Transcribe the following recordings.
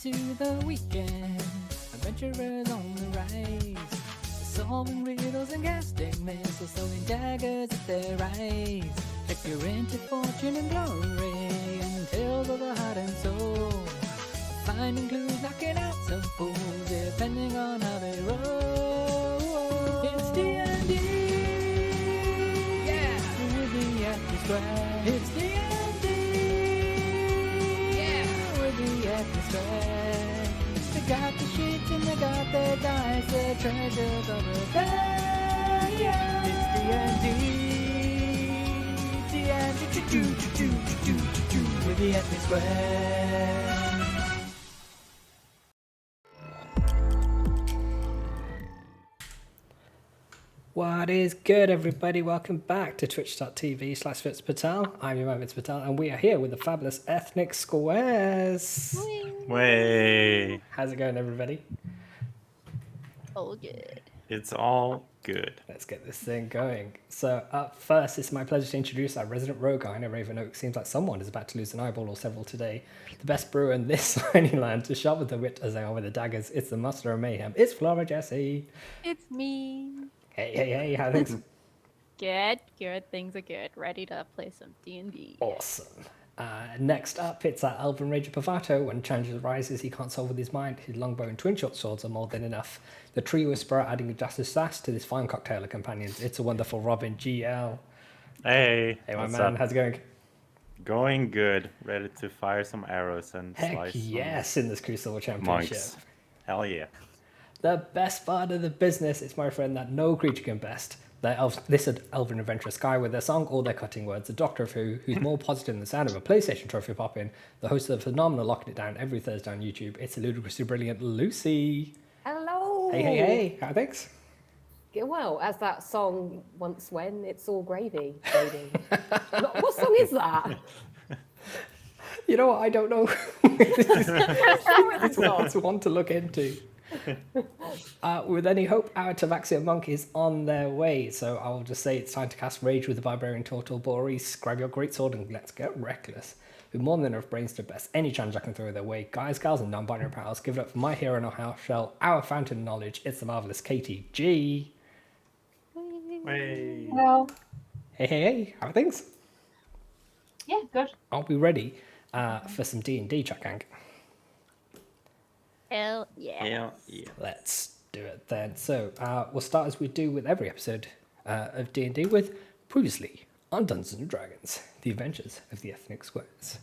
into the weekend. Adventurers on the rise, solving riddles and casting missiles, throwing daggers at their eyes. Check your into fortune and glory, and tales of the heart and soul. Finding clues, knocking out some fools, depending on how they roll. It's D&D, yeah, with the Acme Square. It's D&D, yeah, with the Acme Square. They got the sheets and they got their dice, their treasures over there. Yeah, it's D&D, with the Acme Square. What is good, everybody? Welcome back to twitch.tv/FitzPatel. I'm your man, Fitz Patel, and we are here with the fabulous Ethnic Squares. Way. How's it going, everybody? All good. It's all good. Let's get this thing going. So up first, it's my pleasure to introduce our resident rogue guy in Raven Oak. Seems like someone is about to lose an eyeball or several today. The best brewer in this tiny land, to sharp with the wit as they are with the daggers. It's the master of mayhem. It's Flora Jessie. It's me. Hey, how things? Good. Things are good. Ready to play some D&D. Awesome. Next up, it's our Elven Ranger Pavato. When challenges arises, he can't solve with his mind. His longbow and twin short swords are more than enough. The tree whisperer adding a justice sass to this fine cocktail of companions. It's a wonderful Robin GL. Hey, Hey, my what's man, up? how's it going? Going good. Ready to fire some arrows and Heck slice yes, in this Crucible some Championship. monks. Hell yeah. The best part of the business is my friend that no creature can best. Their listed Elven Adventurer Sky with their song or their cutting words, the Doctor of who's more positive than the sound of a PlayStation trophy pop-in, the host of the phenomenal Locking It Down every Thursday on YouTube. It's the ludicrously brilliant Lucy. Hello. Hey, how things? Well, as that song once went, it's all gravy, baby. What song is that? You know what, I don't know. It's one to look into. With any hope, our Tabaxia monk is on their way, so I will just say it's time to cast Rage with the Barbarian Turtle Boris. Grab your greatsword and let's get reckless. With more than enough brains to best any challenge I can throw their way, guys, gals, and non-binary pals, give it up for my hero in our house shell, our fountain of knowledge. It's the marvelous Katie G. Way. Well, Hey, how are things? yeah, good. Are we ready for some D&D, Chuck Hank? Hell yeah. Hell yeah. Let's do it then. So we'll start as we do with every episode of D&D with previously on Dungeons and Dragons, the adventures of the Ethnic Squares.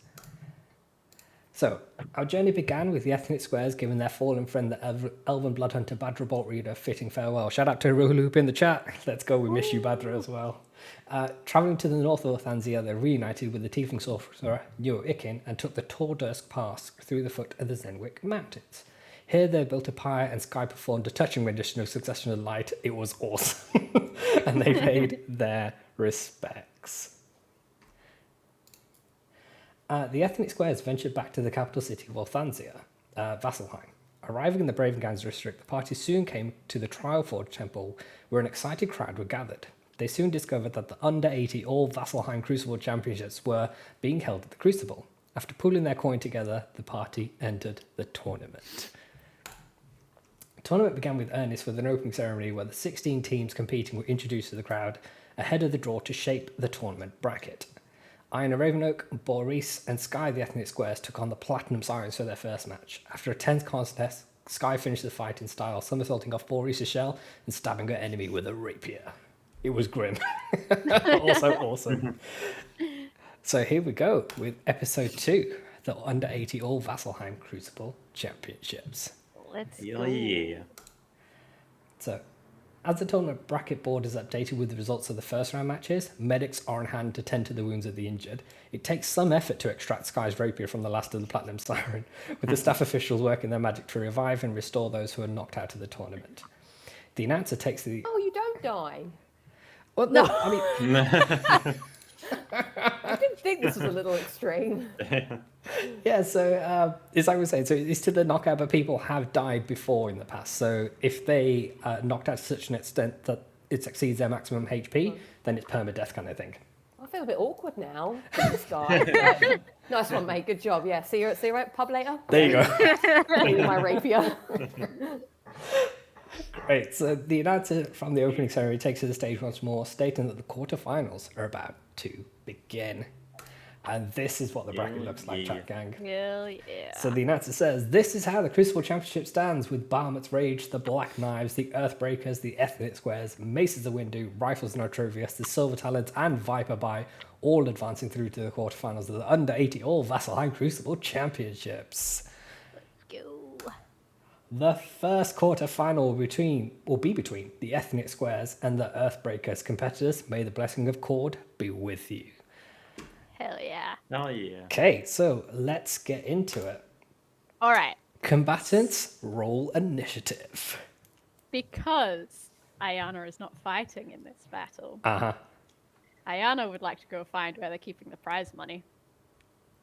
So our journey began with the Ethnic Squares giving their fallen friend, the Elven Bloodhunter Badra Bolt Reader, fitting farewell. Shout out to Ruhaloop in the chat. Let's go, we miss you, Badra, as well. Travelling to the north of Orthanzia, they reunited with the Tiefling sorcerer Neo Ikin and took the Tordursk Pass through the foot of the Zenwick Mountains. Here they built a pyre and Sky performed a touching rendition of Succession of Light. It was awesome. And they paid their respects. The Ethnic Squares ventured back to the capital city of Orthanzia, Vasselheim. Arriving in the Bravengans district, the party soon came to the Trialforge Temple, where an excited crowd were gathered. They soon discovered that the under-80 All Vasselheim Crucible Championships were being held at the Crucible. After pooling their coin together, the party entered the tournament. The tournament began with earnest with an opening ceremony where the 16 teams competing were introduced to the crowd ahead of the draw to shape the tournament bracket. Iron of Ravenoak, Boris, and Sky, the Ethnic Squares, took on the Platinum Sirens for their first match. After a tense contest, Sky finished the fight in style, somersaulting off Boris' shell and stabbing her enemy with a rapier. It was grim. Also awesome. So here we go with episode 2, the Under 80 All Vasselheim Crucible Championships. Let's Hell go. yeah. So, as the tournament bracket board is updated with the results of the first round matches, medics are on hand to tend to the wounds of the injured. It takes some effort to extract Sky's rapier from the last of the Platinum Siren, with the staff officials working their magic to revive and restore those who are knocked out of the tournament. The announcer takes the... Oh, you don't die. Well, no, I mean... I didn't think this was a little extreme. Yeah, so as I was saying, so it's to the knockout, but people have died before in the past. So if they knocked out to such an extent that it exceeds their maximum HP, then it's permadeath kind of thing. feel a bit awkward now with this guy. Nice one, mate. Good job. Yeah. See you at pub later. There you go. With my rapier. Great. So the announcer from the opening ceremony takes to the stage once more, stating that the quarterfinals are about to begin. And this is what the bracket looks like, chat gang. Hell yeah. So the announcer says, this is how the Crucible Championship stands, with Bahamut's Rage, the Black Knives, the Earthbreakers, the Ethnic Squares, Maces of Windu, Rifles and Artrovius, the Silver Talons, and Viper By, all advancing through to the quarterfinals of the under 80 All Vasselheim Crucible Championships. Go. The first quarterfinal will be between the Ethnic Squares and the Earthbreakers competitors. May the blessing of Cord be with you. Hell yeah. Oh yeah. Okay, so let's get into it. All right. Combatants, roll initiative. Because Ayana is not fighting in this battle, Uh-huh. Ayana would like to go find where they're keeping the prize money.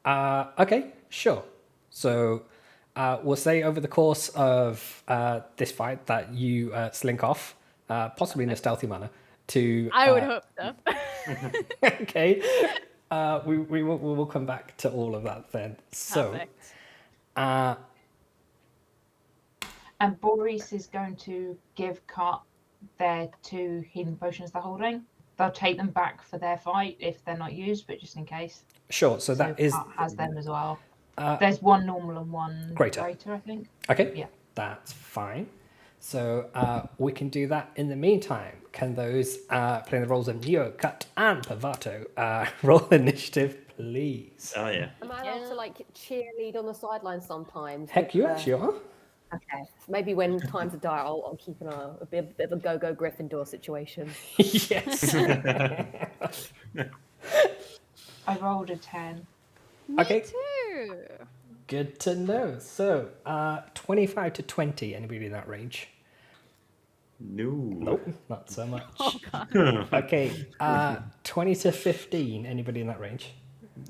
Okay, sure. So we'll say over the course of this fight that you slink off, possibly in a stealthy manner, to... I would hope so. Okay. We will come back to all of that then. So, Perfect. And Boris is going to give Cut their 2 healing potions they're holding. They'll take them back for their fight if they're not used, but just in case. sure. So that is... Cut has them as well. There's 1 normal and 1 Greater. I think. Okay. Yeah. That's fine. So we can do that. In the meantime, can those playing the roles of Neo, Cut, and Pavato roll initiative, please? Oh yeah. Am I allowed to like cheerlead on the sidelines sometimes? Heck, you actually are. Okay. Maybe when times are dire, I'll keep an eye on a bit of a go-go Gryffindor situation. Yes. I rolled a 10. Me Okay. too. Good to know. So 25 to 20, anybody in that range? No. Nope, not so much. Oh god. Okay, 20 to 15, anybody in that range?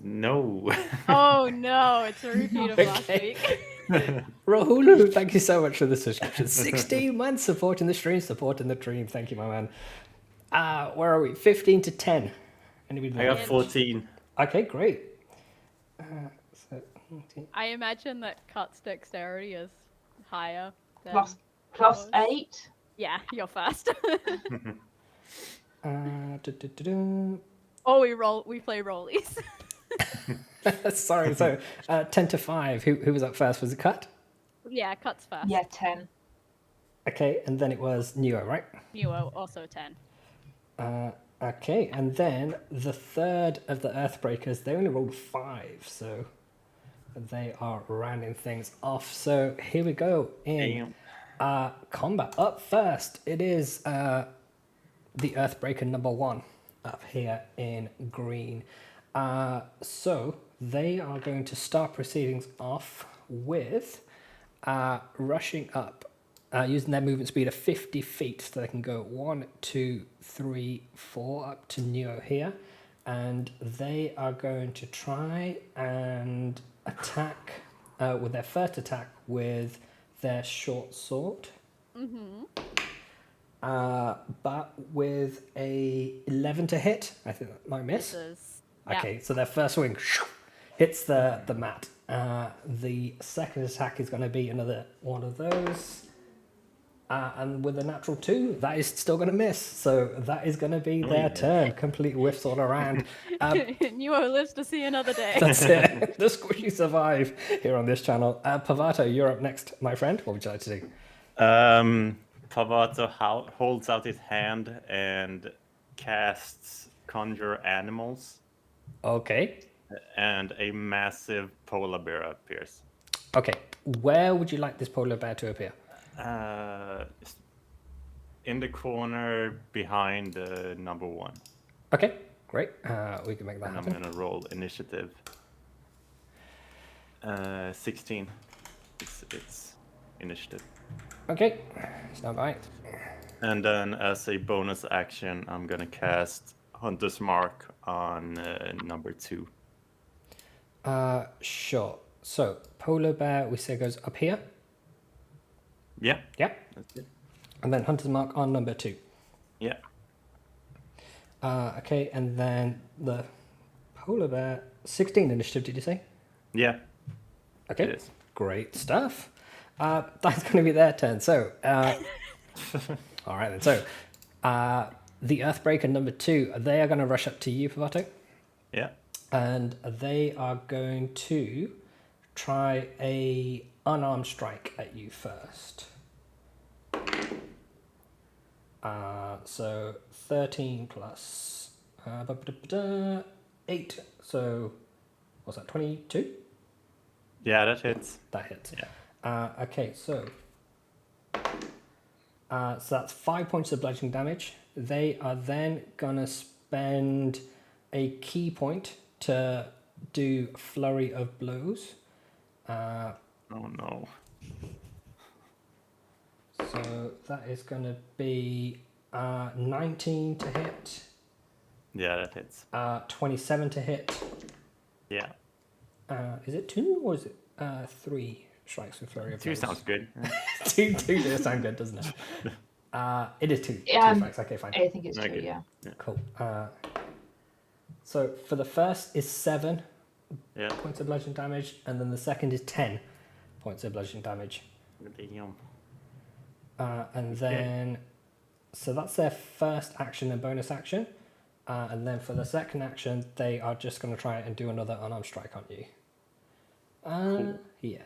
No. Oh no, it's a repeat of last Okay. week. Rahulu, thank you so much for the subscription. 16 months supporting the stream, supporting the dream. Thank you, my man. Where are we? 15 to 10. Anybody in I that got range? 14. Okay, great. I imagine that Cut's dexterity is higher than Plus yours. 8. Yeah, you're first. Du-du-du-du. Oh, we play rollies. Sorry, so 10 to 5. Who was up first? Was it Cut? Yeah, Cut's first. Yeah, 10. Okay, and then it was Neo, right? Nuo also 10. Okay, and then the third of the Earthbreakers, they only rolled 5, so they are rounding things off. So here we go in combat. Up first, it is the Earthbreaker number 1 up here in green. So they are going to start proceedings off with rushing up. Using their movement speed of 50 feet, so they can go 1, 2, 3, 4 up to Neo here, and they are going to try and attack with their first attack with their short sword. But with a 11 to hit, I think that might miss. Okay, so their first swing hits the mat. The second attack is going to be another one of those. And with a natural 2, that is still going to miss. So that is going to be their turn. Complete whiffs all around. Nuo lives to see another day. That's it. The squishy survive here on this channel. Pavato, you're up next, my friend. What would you like to do? Pavato holds out his hand and casts Conjure Animals, Okay. and a massive polar bear appears. Okay. Where would you like this polar bear to appear? In the corner behind number 1. Okay, great. We can make that And I'm happen. gonna roll initiative. 16. It's initiative. Okay, stand by. And then as a bonus action, I'm gonna cast Hunter's Mark on number 2. Sure. So, polar bear, we say goes up here. Yeah, Yeah. that's it. And then hunter's mark on number 2. Yeah. Okay, and then the Polar Bear, 16 initiative, did you say? Yeah. Okay, It is. great stuff. That's going to be their turn. So, all right then. So, the Earthbreaker number 2, they are going to rush up to you, Pavato, Yeah. and they are going to try a unarmed strike at you first. So 13 plus 8. So what's that? 22. Yeah, that hits. That hits. Yeah. Okay, so that's 5 points of bludgeoning damage. They are then gonna spend a key point to do flurry of blows. Oh no. So that is gonna be 19 to hit, Yeah, that hits. 27 to hit. Yeah. Is it 2 or is it 3 strikes with flurry of 2 blows? sounds good. two does sound good, doesn't it? It is 2. 2 strikes. Okay, fine. I think it's Okay. 2, yeah. Cool. So for the first is 7 Yeah. points of bludgeoning damage, and then the second is 10 points of bludgeoning damage. Damn. And then, so that's their first action and bonus action. And then for the second action, they are just going to try and do another unarmed strike on you. Cool. Yeah.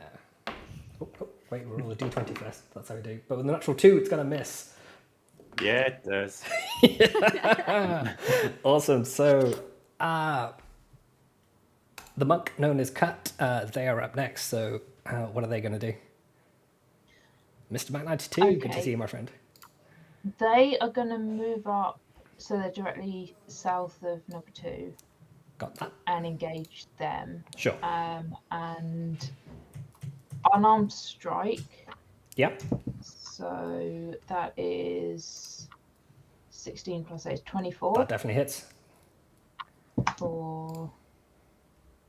Wait, we'll roll a d20 first. That's how we do. But with the natural 2, it's going to miss. Yeah, it does. Awesome. So, the monk known as Cut, they are up next. So, what are they going to do? Mr. Mac 92, good to Okay. see you, my friend. They are going to move up, so they're directly south of number 2, Got that? and engage them. Sure. And unarmed strike. Yep. So that is 16 plus 8 is 24 That definitely hits. for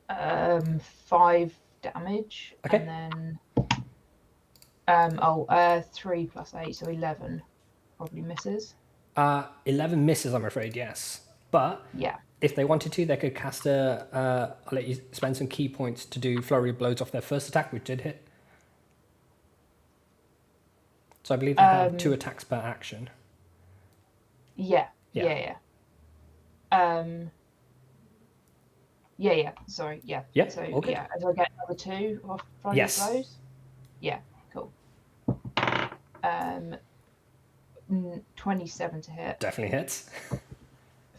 5 damage. Okay. And then 3 plus 8, so 11 probably misses. 11 misses, I'm afraid, yes. But Yeah. if they wanted to, they could cast I'll let you spend some key points to do flurry of blows off their first attack, which did hit. So I believe they have 2 attacks per action. Yeah. Yeah. Sorry. Yeah. Yeah, So all good. yeah, as I get another 2 off front Yes. of those. Yeah. Cool. 27 to hit Definitely hits.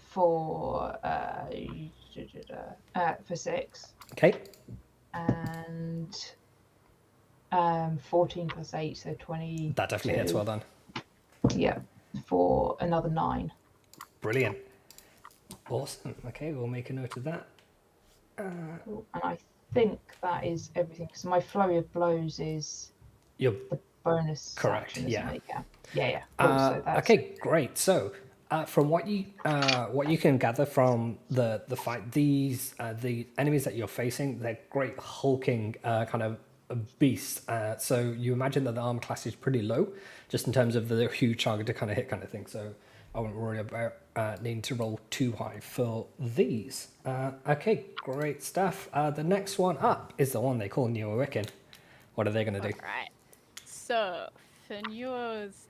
for 6, Okay. and 14 plus 8, so 20. That definitely hits. Well done. Yeah, for another 9. Brilliant. Awesome. Okay, we'll make a note of that. Cool. And I think that is everything. So my flurry of blows is You're the bonus. Correct, Action, isn't yeah. it? Yeah. Cool, so that's... okay, great. So, from what you can gather from the fight, these the enemies that you're facing, they're great hulking kind of beasts. So you imagine that the armor class is pretty low, just in terms of the huge target to kind of hit kind of thing. So I wouldn't worry about needing to roll too high for these. Okay, great stuff. The next one up is the one they call Neo-Wiccan. What are they going to do? Alright. So, for Nuo's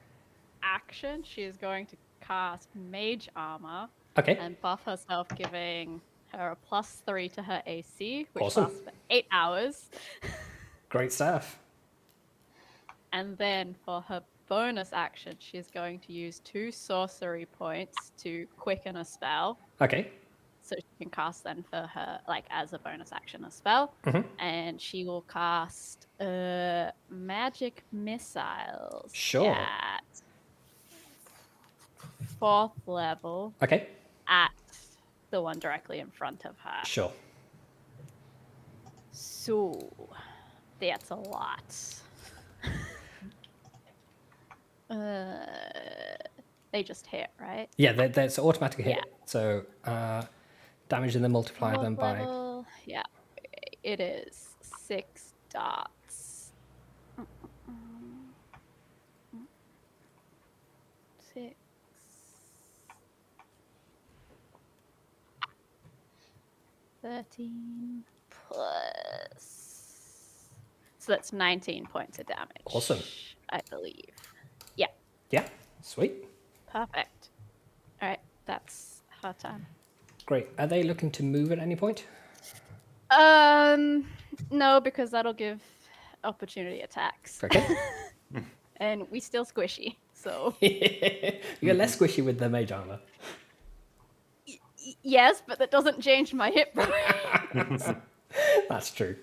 action, she is going to cast Mage Armor Okay, and buff herself, giving her a +3 to her AC, which Awesome. lasts for 8 hours. great stuff. And then for her bonus action, she's going to use 2 sorcery points to quicken a spell. Okay, So she can cast then for her, like, as a bonus action, a spell. Mhm. And she will cast magic missiles Sure. at 4th level okay, at the one directly in front of her. sure. So that's a lot. They just hit, right? Yeah, that's automatic hit. Yeah. So damage and then multiply them by. Level, yeah, it is 6 dots. 6. 13 plus. So that's 19 points of damage. Awesome. I believe. Yeah, Yeah, sweet. perfect. All right, that's her turn. Great. Are they looking to move at any point? No, because that'll give opportunity attacks. Okay. And we still squishy, so. You're less squishy with the mage armor. Yes, but that doesn't change my hit points. That's true.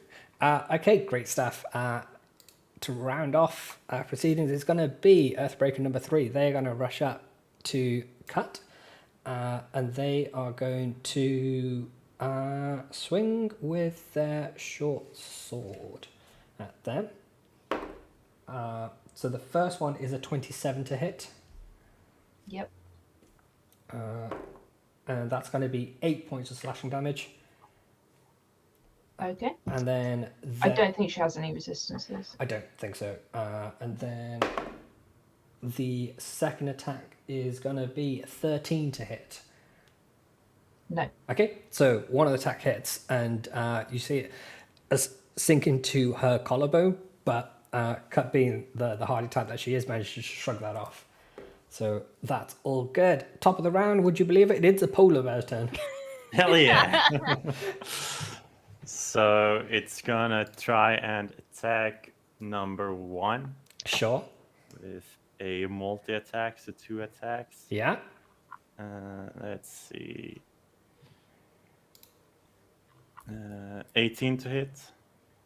Okay, great stuff. To round off proceedings, it's going to be Earthbreaker number 3. They're going to rush up to cut, and they are going to swing with their short sword at them. So the first one is a 27 to hit, Yep. and that's going to be 8 points of slashing damage. Okay. And then I don't think she has any resistances. I don't think so. And then the second attack is going to be 13 to hit. No. Okay, so one of the attack hits, and you see it as sink into her collarbone, but Cut, being the hardy type that she is, managed to shrug that off. So that's all good. Top of the round, would you believe it? It's a polar bear's turn. Hell yeah. So it's gonna try and attack number 1 Sure. with a multi-attack, so 2 attacks. Yeah. Let's see. 18 to hit.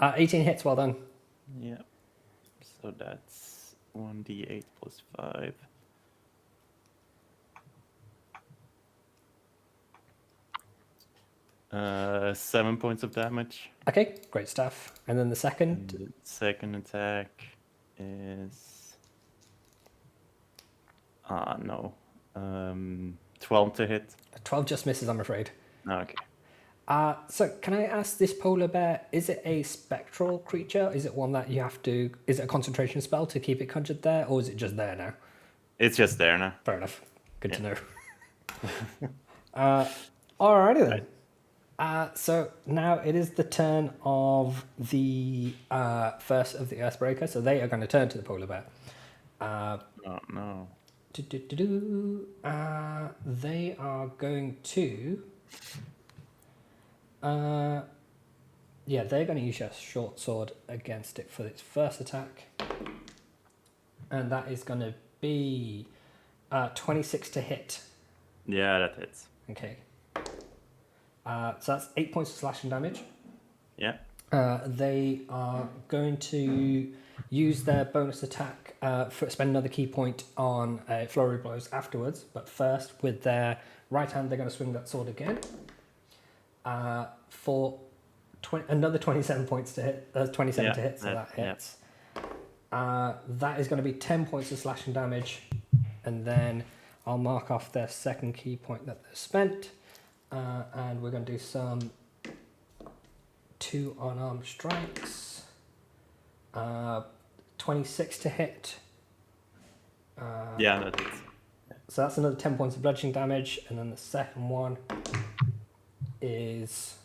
18 hits, well done. Yeah. So that's 1d8 plus 5. Uh, 7 points of damage. Okay, great stuff. And then the And second, the second attack is... no. 12 to hit. 12 just misses, I'm afraid. Okay. So can I ask, this polar bear, is it a spectral creature? Is it one that you have to, is it a concentration spell to keep it conjured there, or is it just there now? It's just there now. Fair enough. Good to know. Alrighty then. So now it is the turn of the first of the Earthbreaker, so they are going to turn to the polar bear. Oh no. They are going to... they're going to use a short sword against it for its first attack. And that is going to be 26 to hit. Yeah, that hits. Okay. So that's 8 points of slashing damage. Yeah. They are going to use their bonus attack, spend another key point on flurry blows afterwards. But first, with their right hand, they're going to swing that sword again. For another 27 points to hit, 27 to hit, so that hits. That is going to be 10 points of slashing damage, and then I'll mark off their second key point that they've spent, and we're going to do some 2 unarmed strikes. 26 to hit. Yeah, that hits. So that's another 10 points of bludgeoning damage, and then the second one is,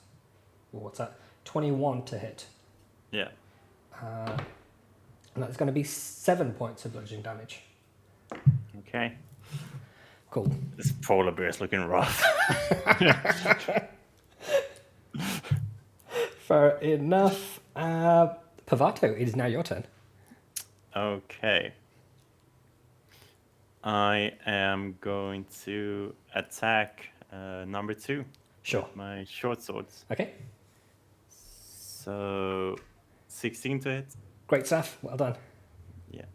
what's that? 21 to hit. Yeah. And that's going to be 7 points of bludgeoning damage. Okay. Cool. This polar bear is looking rough. Fair enough. Pavato, it is now your turn. Okay. I am going to attack number 2. Sure. My short swords. Okay. So 16 to hit. Great stuff. Well done. Yeah.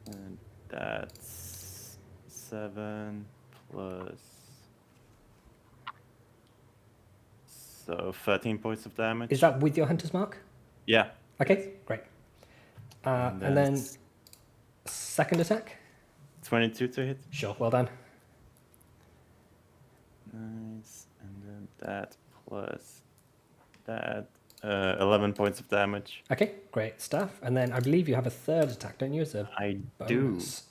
And that's 7 plus. So 13 points of damage. Is that with your hunter's mark? Yeah. Okay, great. And then that's second attack? 22 to hit. Sure, well done. Nice. And then that plus that. 11 points of damage. Okay, great stuff. And then I believe you have a third attack, don't you? As a I bonus.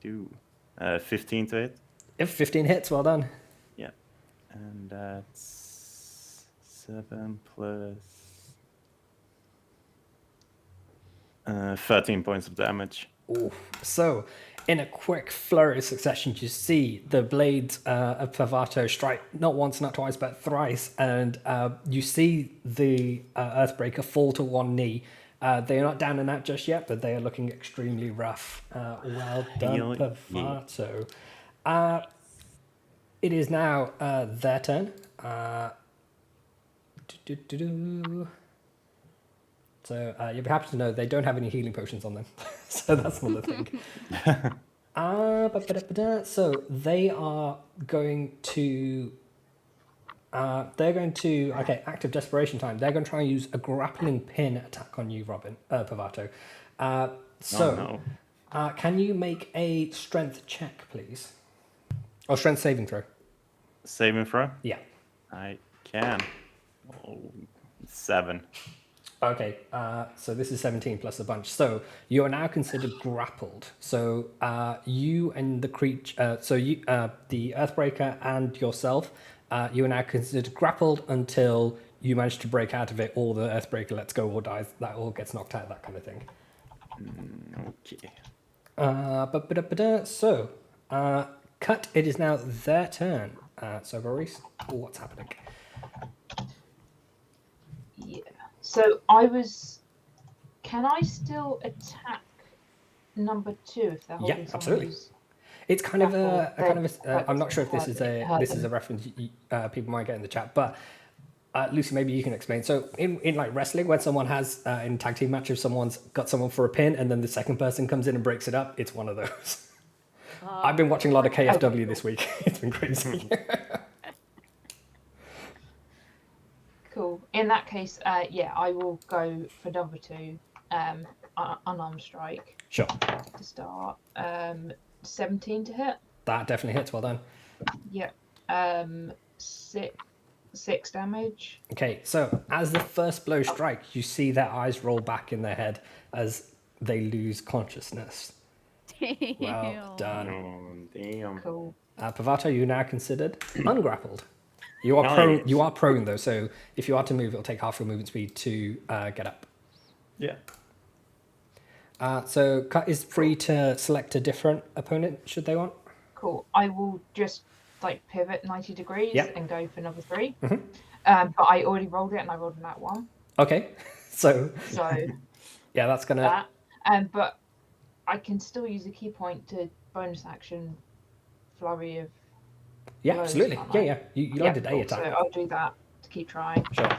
do. 15 to hit. If 15 hits, well done. Yeah. And that's 7 plus 13 points of damage. Ooh. So, in a quick flurry of succession, you see the blades of Pavato strike not once, not twice, but thrice, and you see the Earthbreaker fall to one knee. They are not down and out just yet, but they are looking extremely rough. Well done, Heal- Pavato. It is now their turn. So you'll be happy to know they don't have any healing potions on them. So that's another thing. So they are going to... okay, active desperation time. They're going to try and use a grappling pin attack on you, Pavato. Can you make a strength check, please? Or strength saving throw? Saving throw? Yeah. I can. 7. Okay, so this is 17 plus a bunch. So you are now considered grappled. So you and the creature, the Earthbreaker and yourself, you are now considered grappled until you manage to break out of it, or the Earthbreaker lets go or dies. That all gets knocked out, that kind of thing. Okay. So, Cut, it is now their turn. So, Boris, what's happening? Yeah. So can I still attack number 2 if they're holding Yeah, someone absolutely. who's It's kind of grappled? I'm not sure if this is a reference people might get in the chat, but Lucy, maybe you can explain. So in like wrestling, when someone has in tag team match, if someone's got someone for a pin and then the second person comes in and breaks it up, it's one of those. I've been watching a lot of KFW this week. It's been crazy. Cool. In that case, I will go for number 2, unarmed strike Sure. to start. 17 to hit. That definitely hits. Well done. Yep. 6 damage. Okay, so as the first blow strikes, you see their eyes roll back in their head as they lose consciousness. Well done. Oh, damn. Cool. Pavato, you now considered ungrappled. You are prone. You are prone though, so if you are to move, it'll take half your movement speed to get up. Yeah. So Cut is free to select a different opponent should they want. Cool. I will just pivot 90 degrees and go for number 3. Mm-hmm. But I already rolled it and I rolled that one. Okay, so So yeah, that's gonna. But I can still use a key point to bonus action flurry of. Yeah, blows, absolutely. can't Yeah, I? yeah. You landed a attack. So I'll do that to keep trying. Sure.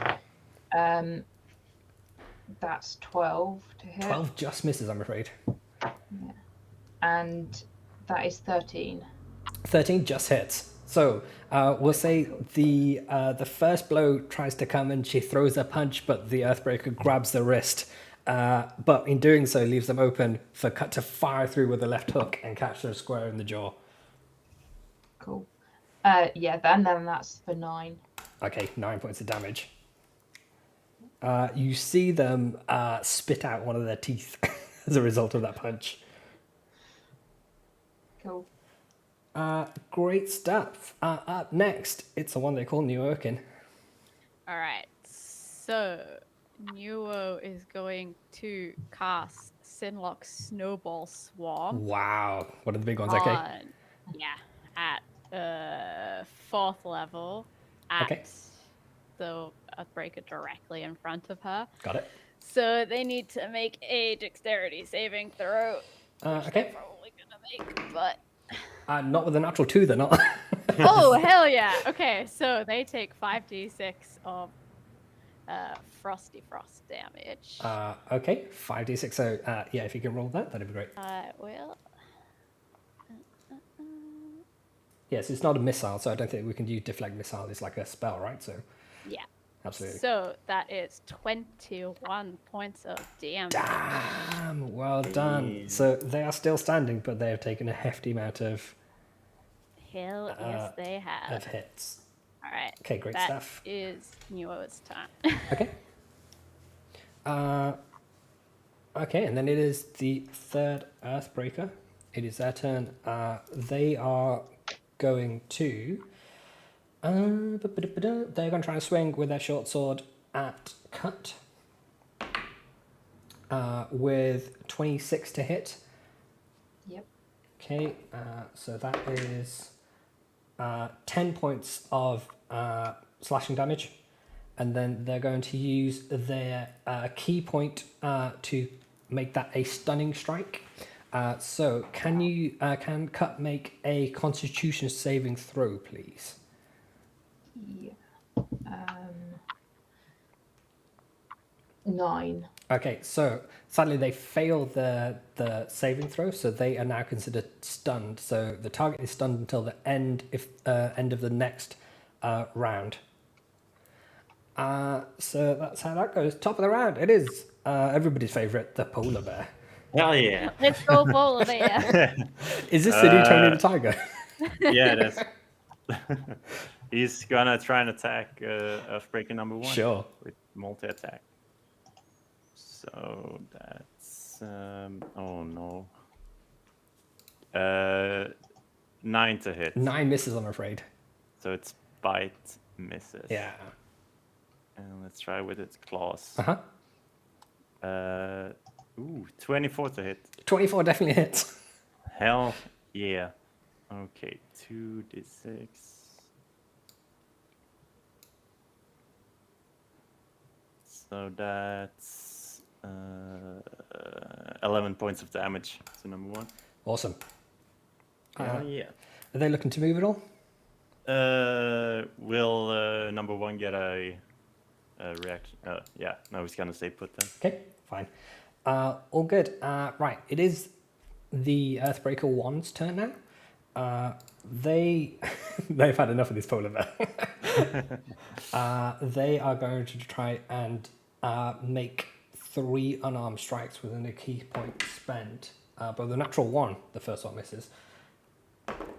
That's 12 to hit. 12 just misses, I'm afraid. Yeah. And that is 13. 13 just hits. So we'll say the first blow tries to come and she throws a punch, but the Earthbreaker grabs the wrist. But in doing so, leaves them open for Cut to fire through with the left hook and catch her square in the jaw. Cool. Then that's for 9. Okay, 9 points of damage. You see them spit out one of their teeth as a result of that punch. Cool. Great stuff. Up next, it's the one they call New Oaken. All right. So Nuo is going to cast Sinlock's Snowball Swarm. Wow. What are the big ones? Okay. At 4th level at the Earthbreaker directly in front of her. Got it. So they need to make a dexterity saving throw. Okay. They're probably gonna make, but Not with a natural 2, they're not. oh hell yeah! Okay, so they take 5d6 of frosty frost damage. Okay, 5d6. So yeah, if you can roll that, that'd be great. I will. Yes, it's not a missile, so I don't think we can use deflect missile. It's like a spell, right? So Yeah. absolutely. So that is 21 points of damage. Damn, well done. So they are still standing, but they have taken a hefty amount of Hell yes, they have. hits. All right. Okay, great stuff. That is Nuo's turn. Okay. Okay, and then it is the third Earthbreaker. It is their turn. They are going to They're going to try and swing with their short sword at Cut. With 26 to hit. Yep. Okay, so that is 10 points of slashing damage. And then they're going to use their key point to make that a stunning strike. So can Cut make a Constitution saving throw, please? Yeah. 9. Okay, so sadly they fail the saving throw, so they are now considered stunned. So the target is stunned until the end of the next round. So that's how that goes. Top of the round, it is everybody's favorite, the polar bear. Hell yeah. Let's go polar bear. Is this the new Tony the Tiger? Yeah, it is. He's gonna try and attack Earthbreaker number 1. Sure. With multi-attack. So that's oh no. 9 to hit. 9 misses, I'm afraid. So it's bite misses. Yeah. And let's try with its claws. Uh-huh. 24 to hit. 24 definitely hits. Hell yeah. Okay, 2d6. So that's 11 points of damage to number 1. Awesome. Hell yeah. Are they looking to move at all? Will number 1 get a reaction? Yeah, no, he's gonna stay put then. Okay, fine. All good. Right, it is the Earthbreaker 1's turn now. They've had enough of this polar bear. They are going to try and make 3 unarmed strikes within a key point spent. But the natural 1, the first one misses.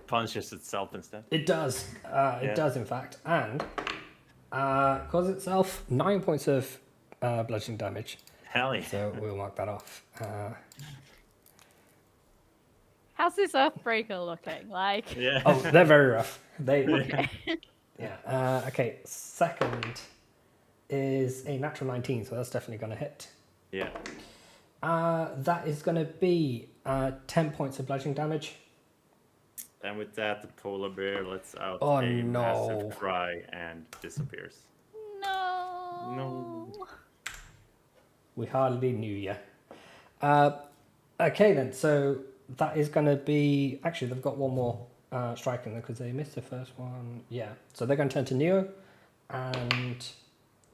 Punches itself instead. It does. It does, in fact. And causes itself 9 points of bludgeoning damage. Hell yeah. So we'll mark that off. How's this Earthbreaker looking? Like, Yeah. Oh, they're very rough. Yeah. Okay. Second is a natural 19, so that's definitely going to hit. Yeah. That is going to be 10 points of bludgeoning damage. And with that, the polar bear lets out Oh, a no. massive cry and disappears. no. No. We hardly knew you. Okay then, so that is going to be... Actually, they've got one more strike in there because they missed the first one. Yeah, so they're going to turn to Neo and...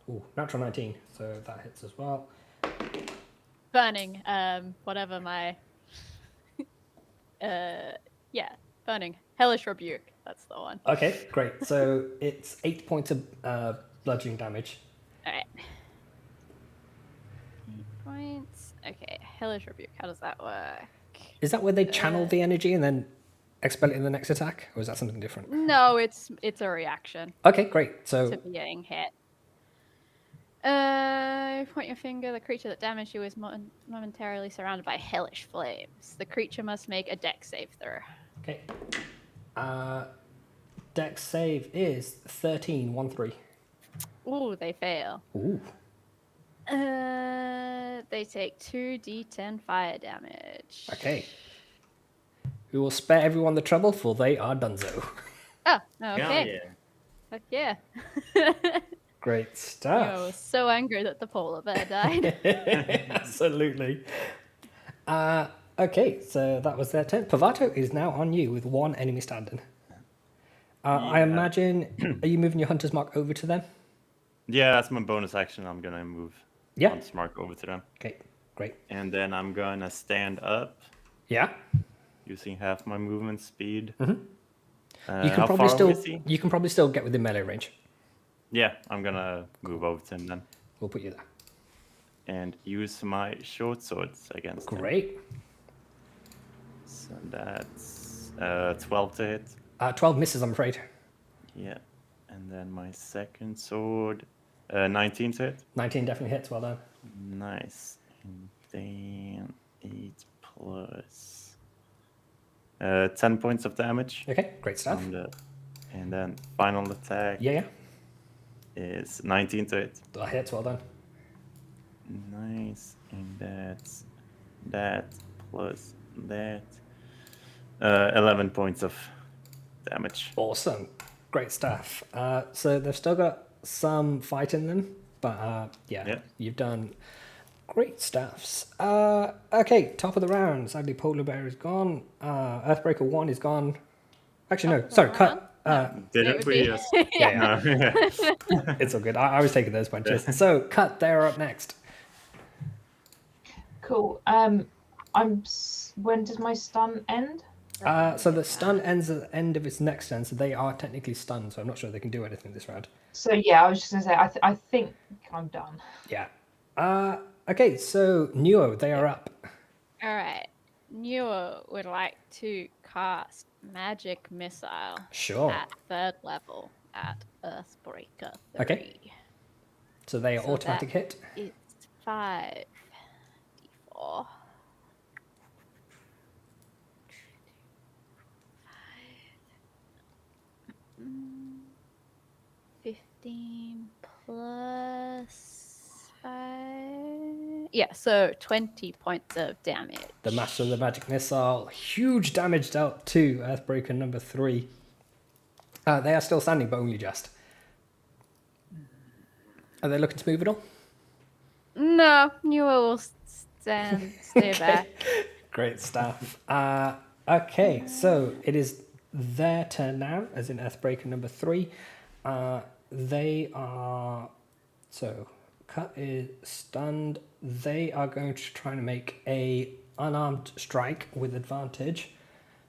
Ooh, natural 19, so that hits as well. Burning, whatever my... yeah, burning. Hellish Rebuke, that's the one. Okay, great. So it's 8 points of bludgeoning damage. Alright. 8 points. Okay, Hellish Rebuke, how does that work? Is that where they channel the energy and then expel it in the next attack? Or is that something different? No, it's a reaction Okay, great. So to being hit. Point your finger. The creature that damaged you is momentarily surrounded by hellish flames. The creature must make a dex save throw. okay. Dex save is 13, 1-3. Ooh, they fail. Ooh. They take 2d10 fire damage. Okay. We will spare everyone the trouble, for they are donezo. Oh, Hell okay. yeah. Heck yeah. Great I stuff. was so angry that the polar bear died. Absolutely. Okay, so that was their turn. Pavato is now on you with 1 enemy standing. I imagine, are you moving your hunter's mark over to them? Yeah, that's my bonus action. I'm gonna move Yeah. Hunter's Mark over to them. Okay, great. And then I'm gonna stand up Yeah. using half my movement speed. You can how probably far still away is he? you can probably still get within melee range. Yeah, I'm gonna move over to him then. We'll put you there. And use my short swords against him. Great. So that's 12 to hit. 12 misses, I'm afraid. Yeah. And then my second sword, 19 to hit. 19 definitely hits. Well done. Nice. And then 8 plus 10 points of damage Okay, great stuff. on the And then final attack Yeah. is 19 to hit. That hits, well done. Nice. And that's that plus that. 11 points of damage. Awesome. Great stuff. So they've still got some fight in them, but Yeah. you've done great stuffs. Okay, top of the round. Sadly, Polar Bear is gone. Earthbreaker 1 is gone. Actually, no, sorry, cut. Didn't would we be- just... Yeah. No, yeah. It's all good. I was taking those punches. So, cut, they're up next. Cool. When does my stun end? So the stun ends at the end of its next turn, so they are technically stunned, so I'm not sure they can do anything this round. So yeah, I was just gonna say I think I'm done. Yeah. Okay, so Nuo, they are up. All right. Newer would like to cast Magic Missile Sure. at 3rd level at Earthbreaker 3. Okay. So they are So automatic hit. It's 5d4. 15 plus 5. Yeah, so 20 points of damage. The Master of the Magic Missile, huge damage dealt to Earthbreaker number 3. They are still standing, but only just. Are they looking to move at all? No, Newer will stay back. Great stuff. Okay, so it is their turn now, as in Earthbreaker number 3. They are... So, Cut is stunned. They are going to try to make a unarmed strike with advantage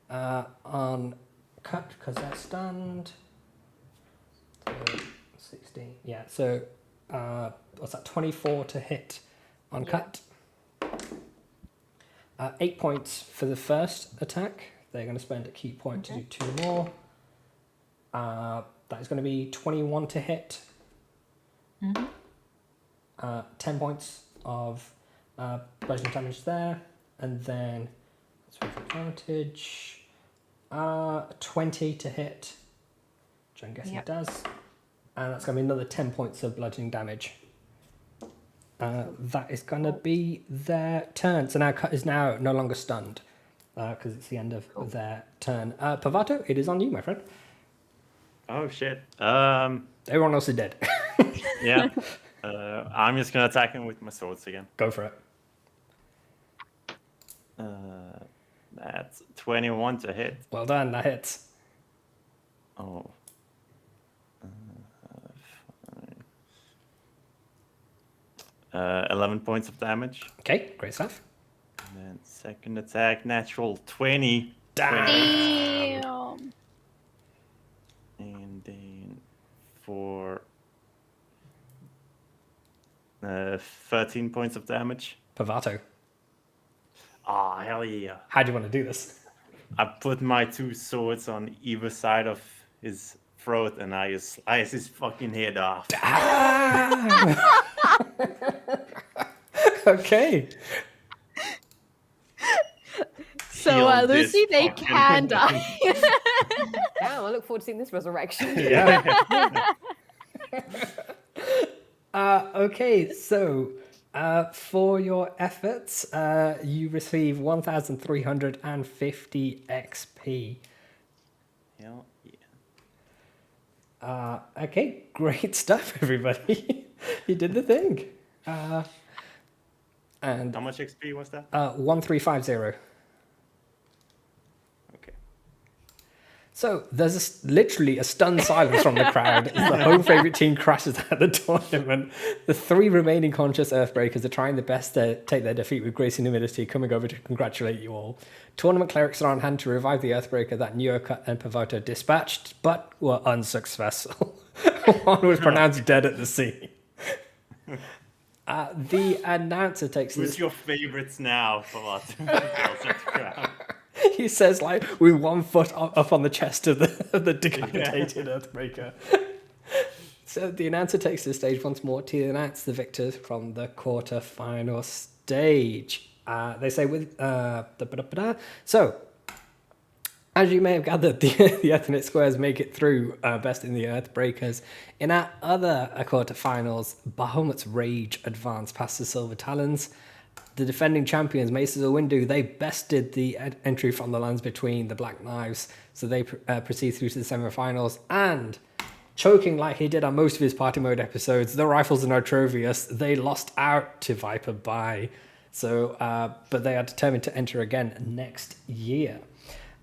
on Cut, because they're stunned. So, 16. Yeah, so what's that? 24 to hit on Cut. 8 points for the first attack. They're going to spend a key point to do 2 more. That is going to be 21 to hit. 10 points of bludgeoning damage there. And then, let's with advantage, 20 to hit, which I'm guessing it does. And that's going to be another 10 points of bludgeoning damage. That is going to be their turn. So now Cut is now no longer stunned because it's the end of their turn. Pavato, it is on you, my friend. Oh, shit. Everyone else is dead. Yeah. I'm just going to attack him with my swords again. Go for it. That's 21 to hit. Well done, that hits. Oh. 11 points of damage. Okay, great stuff. And then second attack, natural 20. Damn. 20. Damn. And then for 13 points of damage. Pavato, Ah, hell yeah. how do you want to do this? I put my 2 swords on either side of his throat and I just slice his fucking head off. Okay. So, Kill this Lucy, they fucking can die. Damn, I look forward to seeing this resurrection. Yeah. Okay, so for your efforts, you receive 1,350 XP. Hell yeah. Okay, great stuff, everybody. You did the thing. And How much XP was that? 1350. Okay. So there's literally a stunned silence from the crowd as the home favorite team crashes out of the tournament. The 3 remaining conscious Earthbreakers are trying their best to take their defeat with grace and humility, coming over to congratulate you all. Tournament clerics are on hand to revive the Earthbreaker that Nuoka and Pavato dispatched, but were unsuccessful. One was pronounced dead at the scene. The announcer takes Who's this. your favorites now for what? He says, like, with 1 foot up on the chest of the decapitated Earthbreaker. So the announcer takes the stage once more to announce the victors from the quarter-final stage. They say with... So, As you may have gathered, the Ethernet Squares make it through Best in the Earthbreakers. In our other quarterfinals, Bahamut's Rage advanced past the Silver Talons. The defending champions, Maces of Windu, they bested the entry from the lands between the Black Knives, so they proceed through to the semi-finals. And choking like he did on most of his party mode episodes, the Rifles and Otrovius, they lost out to Viper Bye. So, but they are determined to enter again next year.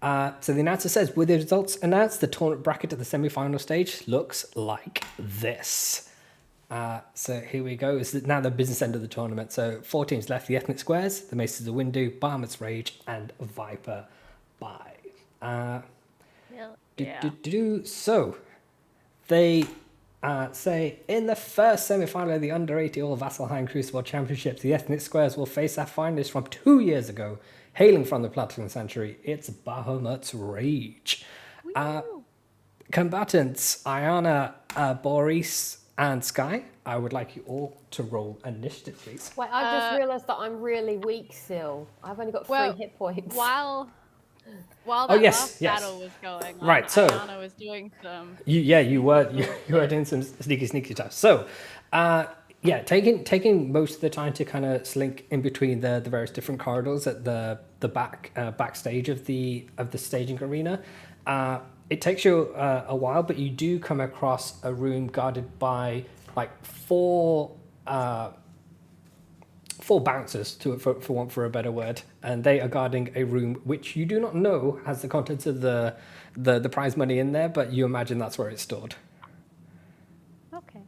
So the announcer says, with the results announced, the tournament bracket at the semi-final stage looks like this. So here we go. It's now the business end of the tournament. So 4 teams left: the Ethnic Squares, the Maces of Windu, Bahamut's Rage, and Viper Bye. So they say in the first semi-final of the Under 80 All Vasselheim Crucible Championships, the Ethnic Squares will face our finalists from 2 years ago. Hailing from the Platinum Century, it's Bahamut's Rage. Combatants Ayana, Boris, and Sky, I would like you all to roll initiative, please. Wait, I've just realised that I'm really weak still. I've only got 3 hit points. While that last battle was going on, right, so Ayana was doing some... You were doing some sneaky stuff. So, taking most of the time to kind of slink in between the various different corridors at the backstage of the staging arena. It takes you a while, but you do come across a room guarded by like four bouncers, for a better word, and they are guarding a room which you do not know has the contents of the prize money in there, but you imagine that's where it's stored. Okay.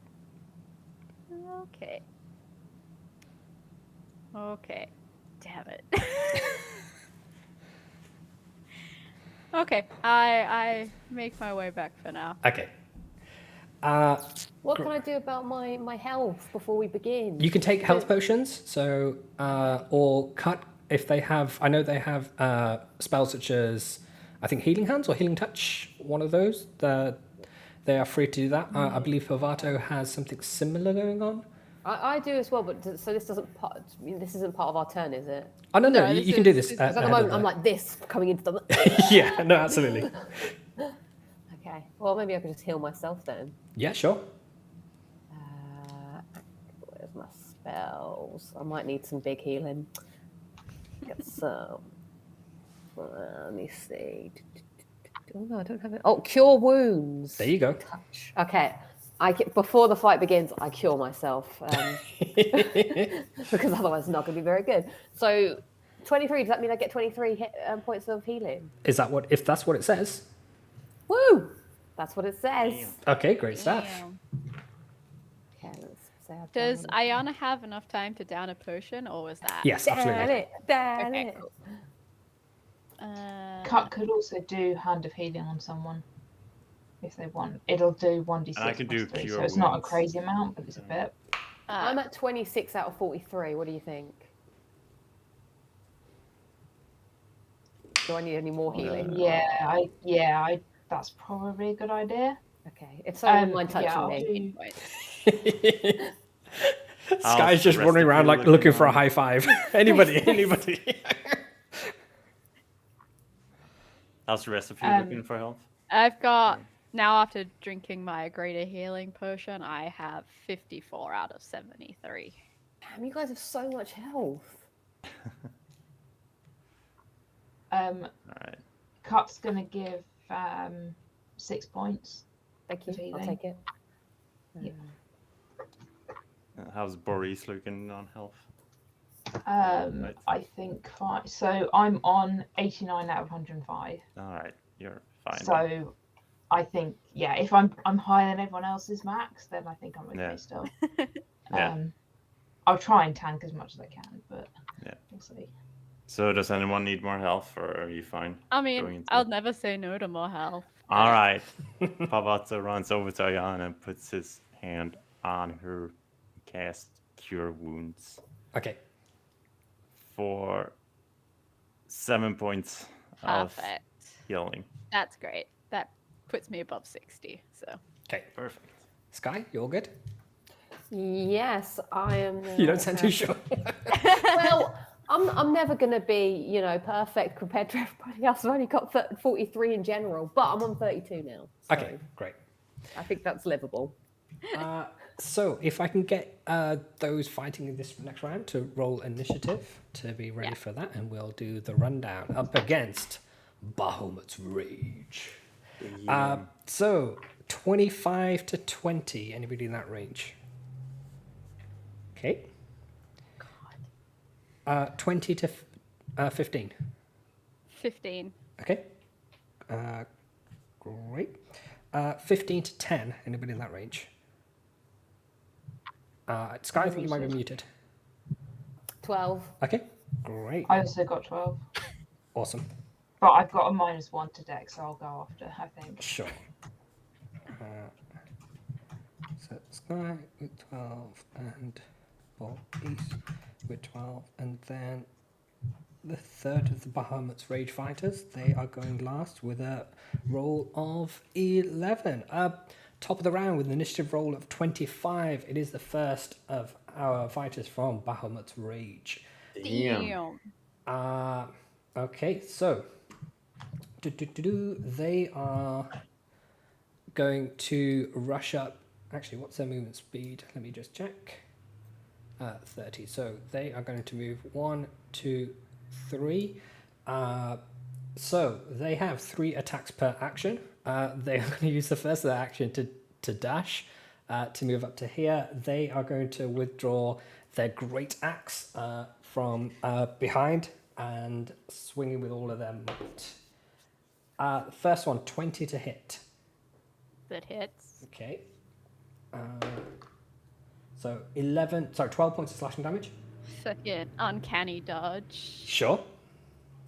Damn it. Okay, I make my way back for now. Okay. What can I do about my health before we begin? You can take health potions, so or cut if they have. I know they have spells such as I think Healing Hands or Healing Touch. One of those. They are free to do that. I believe Pavato has something similar going on. I do as well, but so this this isn't part of our turn, is it? Oh no, you can do this. Because at the moment I'm like this coming into the. Yeah, no, absolutely. Okay, well maybe I could just heal myself then. Yeah, sure. Where's my spells? I might need some big healing. Get some. Let me see. Oh no, I don't have it. Oh, cure wounds. There you go. Touch. Okay. Before the fight begins, I cure myself because otherwise it's not going to be very good. So, 23. Does that mean I get 23 points of healing? Is that what? If that's what it says? Woo! That's what it says. Okay, great stuff. Okay, let's say Does Ayana have enough time to down a potion, or was that? Yes, absolutely. Damn Okay, it. cool. Cut could also do Hand of Healing on someone. If they want, it'll do 1d6. I can do 3, Cure so it's not a Wounds. crazy amount, but it's a bit. I'm at 26 out of 43. What do you think? Do I need any more healing? Yeah, that's probably a good idea. Okay, if someone mind touching I'll me. Sky's just running around like looking for a high five. Anybody. How's the rest of you looking for health? I've got, now after drinking my greater healing potion, I have 54 out of 73. Damn, you guys have so much health. All right. Cut's gonna give 6 points. Thank you. I'll Healing. take it. Yeah. How's Boris looking on health? I think 5. So I'm on 89 out of 105. All right, you're fine. So I think, yeah, if I'm higher than everyone else's max, then I think I'm okay Yeah. still. Yeah. I'll try and tank as much as I can, but Yeah. we'll see. So does anyone need more health, or are you fine? I going mean, into- I'll never say no to more health. All right. Pavato runs over to Ayana and puts his hand on her, cast Cure Wounds Okay. for 7 points of Perfect. healing. That's great. That puts me above 60, so. Okay. Perfect. Sky, you all good? Yes, I am. You don't sound too sure. Well, I'm never going to be, perfect compared to everybody else. I've only got 43 in general, but I'm on 32 now. So Okay, great. I think that's livable. So if I can get those fighting in this next round to roll initiative to be ready Yeah. for that, and we'll do the rundown up against Bahamut's Rage. So 25 to 20. Anybody in that range? Okay. 20 to 15. 15. Okay. Great. 15 to 10. Anybody in that range? Sky, I think you might be muted. 12. Okay. Great. I also got 12. Awesome. But I've got a -1 to dex, so I'll go after, I think. Sure. So Sky with 12 and Bob East with 12. And then the third of the Bahamut's Rage Fighters, they are going last with a roll of 11. Top of the round with an initiative roll of 25. It is the first of our fighters from Bahamut's Rage. Damn. Okay, so they are going to rush up. Actually, what's their movement speed? Let me just check. 30. So they are going to move 1, 2, 3. So they have 3 attacks per action. They are going to use the first of their action to dash, to move up to here. They are going to withdraw their great axe from behind and swinging with all of their might. First one, 20 to hit. That hits. Okay. So 12 points of slashing damage. Fucking uncanny dodge. Sure.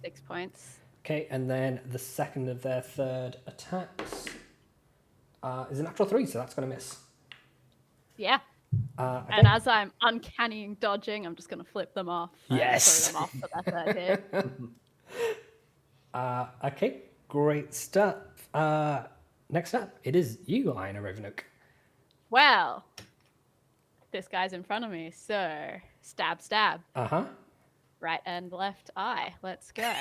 6 points. Okay, and then the second of their third attacks is a natural 3, so that's going to miss. Yeah. Okay. And as I'm uncanny dodging, I'm just going to flip them off. Yes. Throw them off for that third hit. Okay, great stuff. Next up, it is you, Iona Ravenlock. Well, this guy's in front of me, so stab, stab. Uh-huh. Right and left eye. Let's go.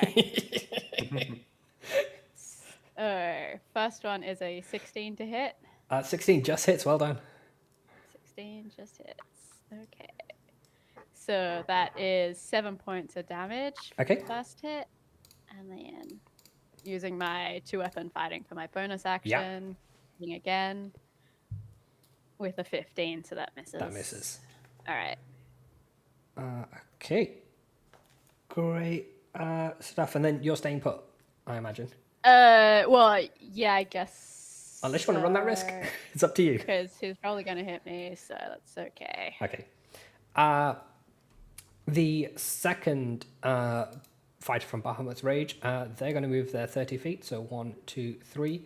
So, first one is a 16 to hit. 16 just hits, well done. 16 just hits. Okay. So that is 7 points of damage. Okay. First hit. And then using my 2-weapon fighting for my bonus action. Hitting again. With a 15, so that misses. That misses. All right. Okay. Great stuff. And then you're staying put, I imagine. Well, yeah, I guess. Unless you want to run that risk. It's up to you. Because he's probably going to hit me, so that's okay. Okay. The second fighter from Bahamut's Rage, they're going to move their 30 feet, so 1, 2, 3.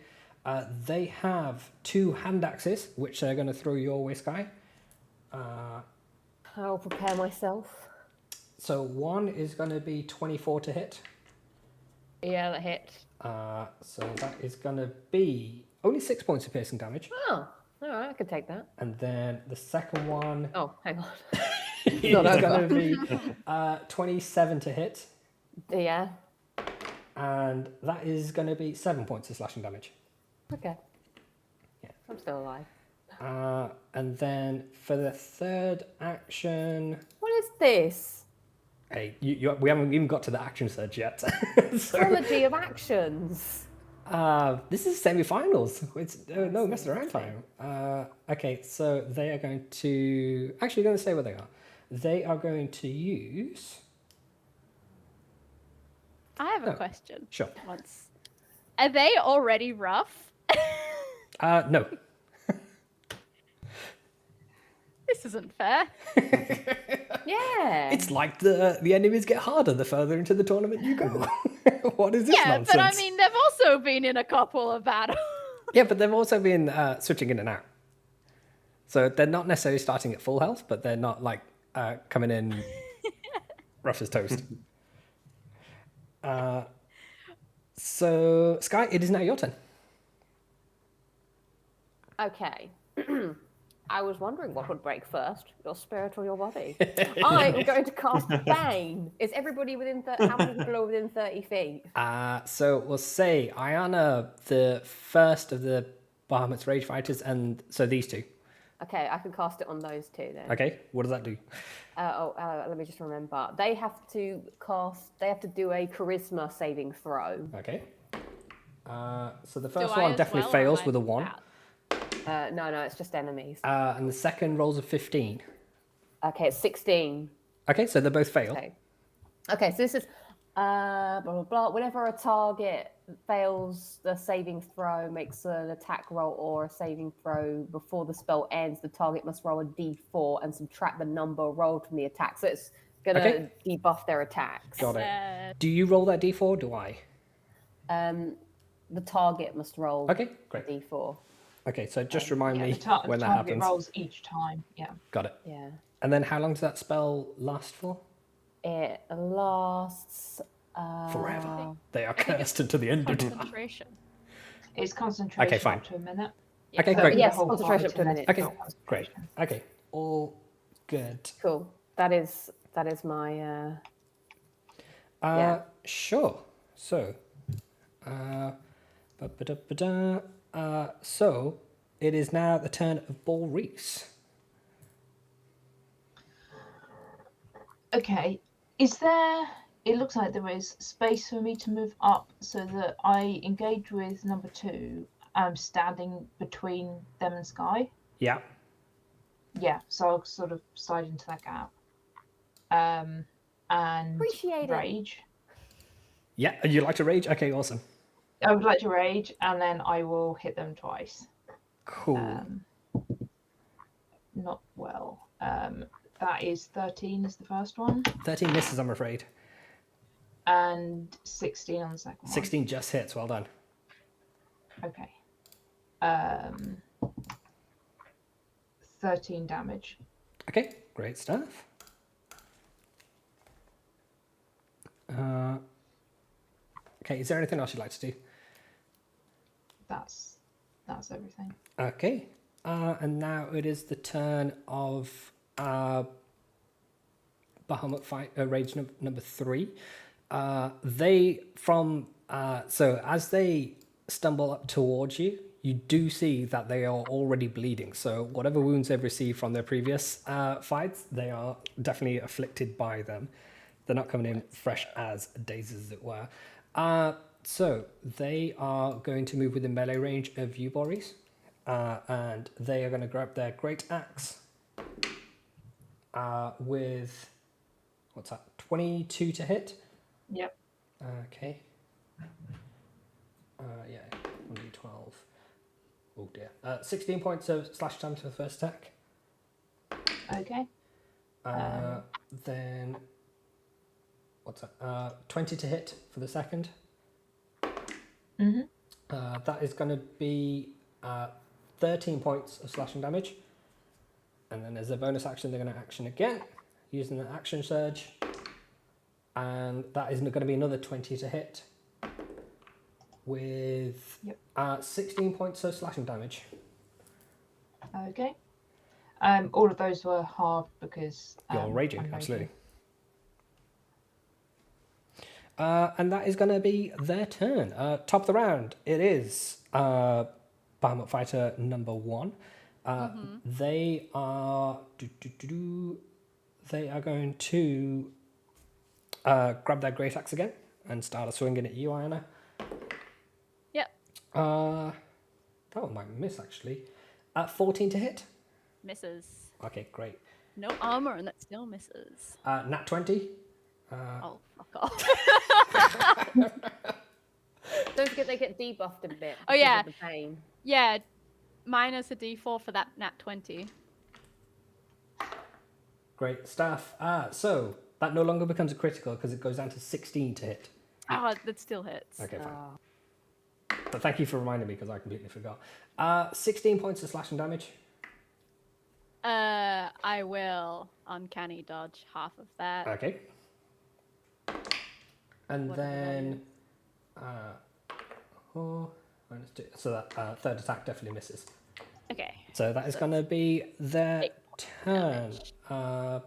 They have 2 hand axes, which they're going to throw your way, Sky. I'll prepare myself. So one is going to be 24 to hit. Yeah, that hit. So that is going to be only 6 points of piercing damage. Oh, all right, I can take that. And then the second one Oh, hang on. is going to be 27 to hit. Yeah. And that is going to be 7 points of slashing damage. Okay. Yeah. I'm still alive. And then for the third action... What is this? Hey, we haven't even got to the action surge yet. Trilogy of actions. This is semi-finals. It's no messing around time. Okay, so they are going to... Actually, going to say where they are. They are going to use... I have a question. Sure. Once. Are they already rough? No. This isn't fair. Yeah. It's like the enemies get harder the further into the tournament you go. What is this nonsense? But I mean, they've also been in a couple of battles. Yeah, but they've also been switching in and out. So they're not necessarily starting at full health, but they're not like coming in rough as toast. So, Sky, it is now your turn. Okay. I was wondering what would break first, your spirit or your body. I'm going to cast Bane. Is everybody within how many people are within 30 feet? So we'll say Ayana, the first of the Bahamut's Rage Fighters, and so these two. Okay, I can cast it on those two then. Okay, what does that do? Let me just remember. They have to do a charisma saving throw. Okay. So the first I one as definitely well, or fails am I with a 1. out? No, it's just enemies. And the second rolls a 15. Okay, it's 16. Okay, so they both fail. Okay, so this is blah blah blah. Whenever a target fails the saving throw, makes an attack roll or a saving throw before the spell ends, the target must roll a d4 and subtract the number rolled from the attack. So it's gonna debuff their attacks. Got it. Do you roll that d4 or do I? The target must roll Okay, great. a d4. Okay, so just remind me The when that target happens. rolls each time. Yeah. Got it. Yeah. And then how long does that spell last for? It lasts Forever. They are cursed until the end of time. Concentration. It's concentration Okay, fine. up to a minute. Okay, So great. the Yes, whole concentration fight up to a and minute. then Okay, not concentration. great. Okay, all good. cool. That is my yeah. Sure. So, so it is now the turn of Boris. Okay. Is there... It looks like there is space for me to move up so that I engage with number 2. I'm standing between them and Sky. Yeah. Yeah, so I'll sort of slide into that gap. And Appreciate it. rage. Yeah, and you like to rage? Okay, awesome. I would like to rage, and then I will hit them twice. Cool. Not well. That is 13 is the first one, 13 misses, I'm afraid. and 16 on the second one. 16 just hits, well done. Okay. 13 damage. Okay, great stuff. Okay, is there anything else you'd like to do? That's everything. Okay, and now it is the turn of Bahamut fight rage number 3. So as they stumble up towards you, you do see that they are already bleeding. So whatever wounds they've received from their previous fights, they are definitely afflicted by them. They're not coming in fresh as daisies, as it were. So they are going to move within melee range of you, Boris. And they are going to grab their great axe with, what's that, 22 to hit? Yep. Okay. Yeah, 1d12. Oh dear. 16 points of slash damage for the first attack. Okay. Then, what's that? 20 to hit for the second. Mhm. That is going to be 13 points of slashing damage. And then as a bonus action, they're going to action again, using an action surge. And that is going to be another 20 to hit with 16 points of slashing damage. Okay. All of those were halved because You're raging, I'm absolutely. And that is going to be their turn. Top of the round, it is Bahamut Fighter number 1. They are they are going to grab their great axe again and start swinging at you, Ayana. Yep. That one might miss actually. 14 to hit. Misses. Okay, great. No armor, and that still misses. Nat 20. Oh, fuck off. Don't forget they get debuffed a bit. Oh, because yeah. of the pain. Yeah, minus a d4 for that nat 20. Great stuff. So that no longer becomes a critical because it goes down to 16 to hit. Oh, that still hits. Okay, fine. But thank you for reminding me because I completely forgot. 16 points of slashing damage. I will uncanny dodge half of that. Okay. And Whatever that then, minus 2. So that third attack definitely misses. Okay. So that is going to be their 8 points of turn.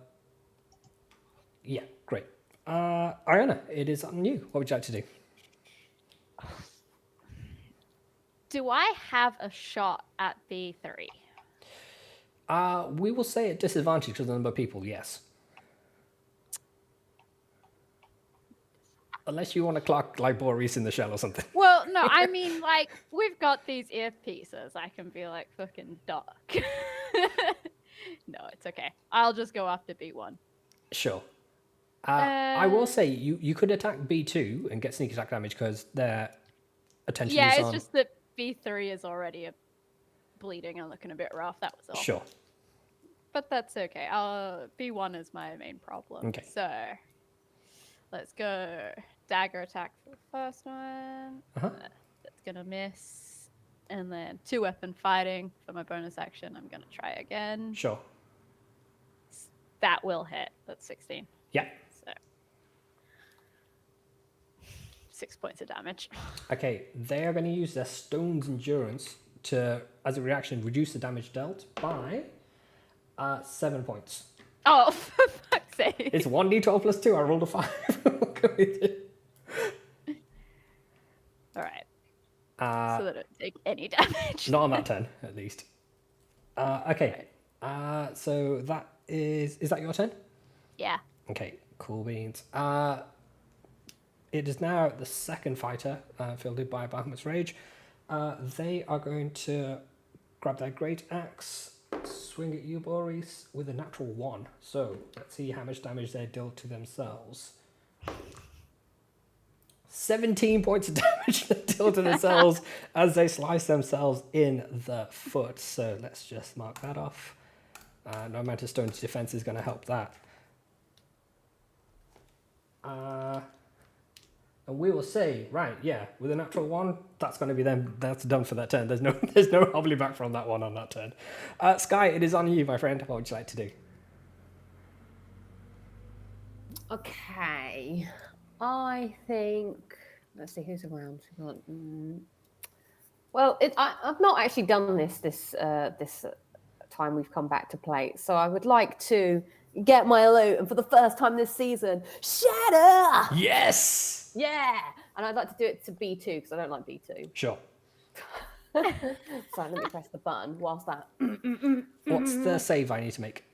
Yeah, great. Ariana, it is on you. What would you like to do? Do I have a shot at B3? We will say at disadvantage to the number of people, yes. Unless you want to clock like Boris in the shell or something. Well, no, I mean, like, we've got these earpieces. I can be like fucking dark. No, it's okay. I'll just go after B1. Sure. I will say you could attack B2 and get sneak attack damage because their attention Yeah, is it's on. just that B3 is already bleeding and looking a bit rough. That was all. Sure. But that's okay. B1 is my main problem. Okay. So let's go dagger attack for the first one. Uh-huh. That's gonna miss. And then 2-weapon fighting for my bonus action. I'm gonna try again. Sure. That will hit. That's 16. Yeah. So 6 points of damage. Okay, they are going to use their Stone's Endurance to, as a reaction, reduce the damage dealt by 7 points. Oh, for fuck's sake. It's 1d12 plus 2. I rolled a 5. What can we do? All right. So they don't take any damage. Not on that turn, at least. Okay. So that is that your turn? Yeah. Okay, cool beans. It is now the second fighter, fielded by Bahamut's Rage. They are going to grab their great axe, swing at you, Boris, with a natural 1. So let's see how much damage they deal to themselves. 17 points of damage they deal to themselves as they slice themselves in the foot. So let's just mark that off. No amount of Stone's defense is going to help that. And we will say, right, yeah, with a natural 1, that's going to be them. That's done for that turn. There's no hobbling back from that one on that turn. Sky, it is on you, my friend. What would you like to do? Okay. I think. Let's see who's around. Well, I've not actually done this time we've come back to play, so I would like to get my loot, and for the first time this season, shatter. Yes. Yeah, and I'd like to do it to B2 because I don't like B2. Sure. So let me press the button whilst that. What's the save I need to make?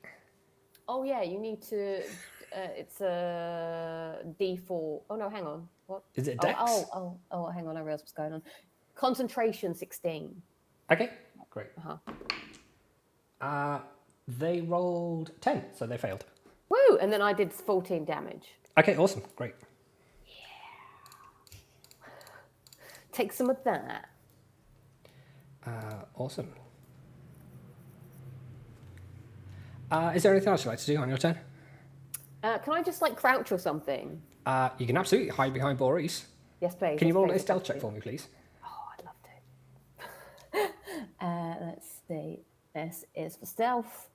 Oh yeah, you need to. It's a D4. Oh no, hang on. What? Is it Dex? Oh, hang on. I realised what's going on. Concentration 16. Okay, great. Uh-huh. They rolled 10, so they failed. Woo! And then I did 14 damage. Okay, awesome, great. Take some of that. Awesome. Is there anything else you'd like to do on your turn? Can I just like crouch or something? You can absolutely hide behind Boris. Yes, please. Can you yes, roll please, a stealth yes, check please. for me, please? Oh, I'd love to. Let's see. This is for stealth.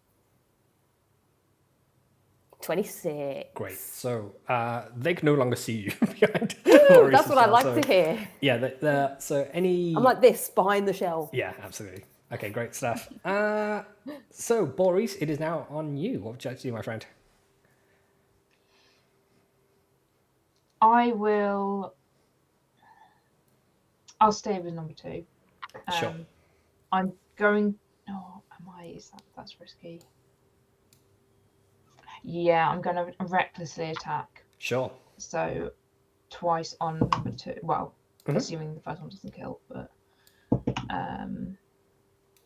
26. Great. So they can no longer see you behind. Woo, that's what I like to hear. Yeah. So any. I'm like this behind the shell. Yeah, absolutely. Okay, great stuff. So Boris, it is now on you. What would you like to do, my friend? I'll stay with number 2. Sure. I'm going. Oh, am I? That's risky? Yeah, I'm going to recklessly attack. Sure. So twice on number 2. Well, assuming the first one doesn't kill, but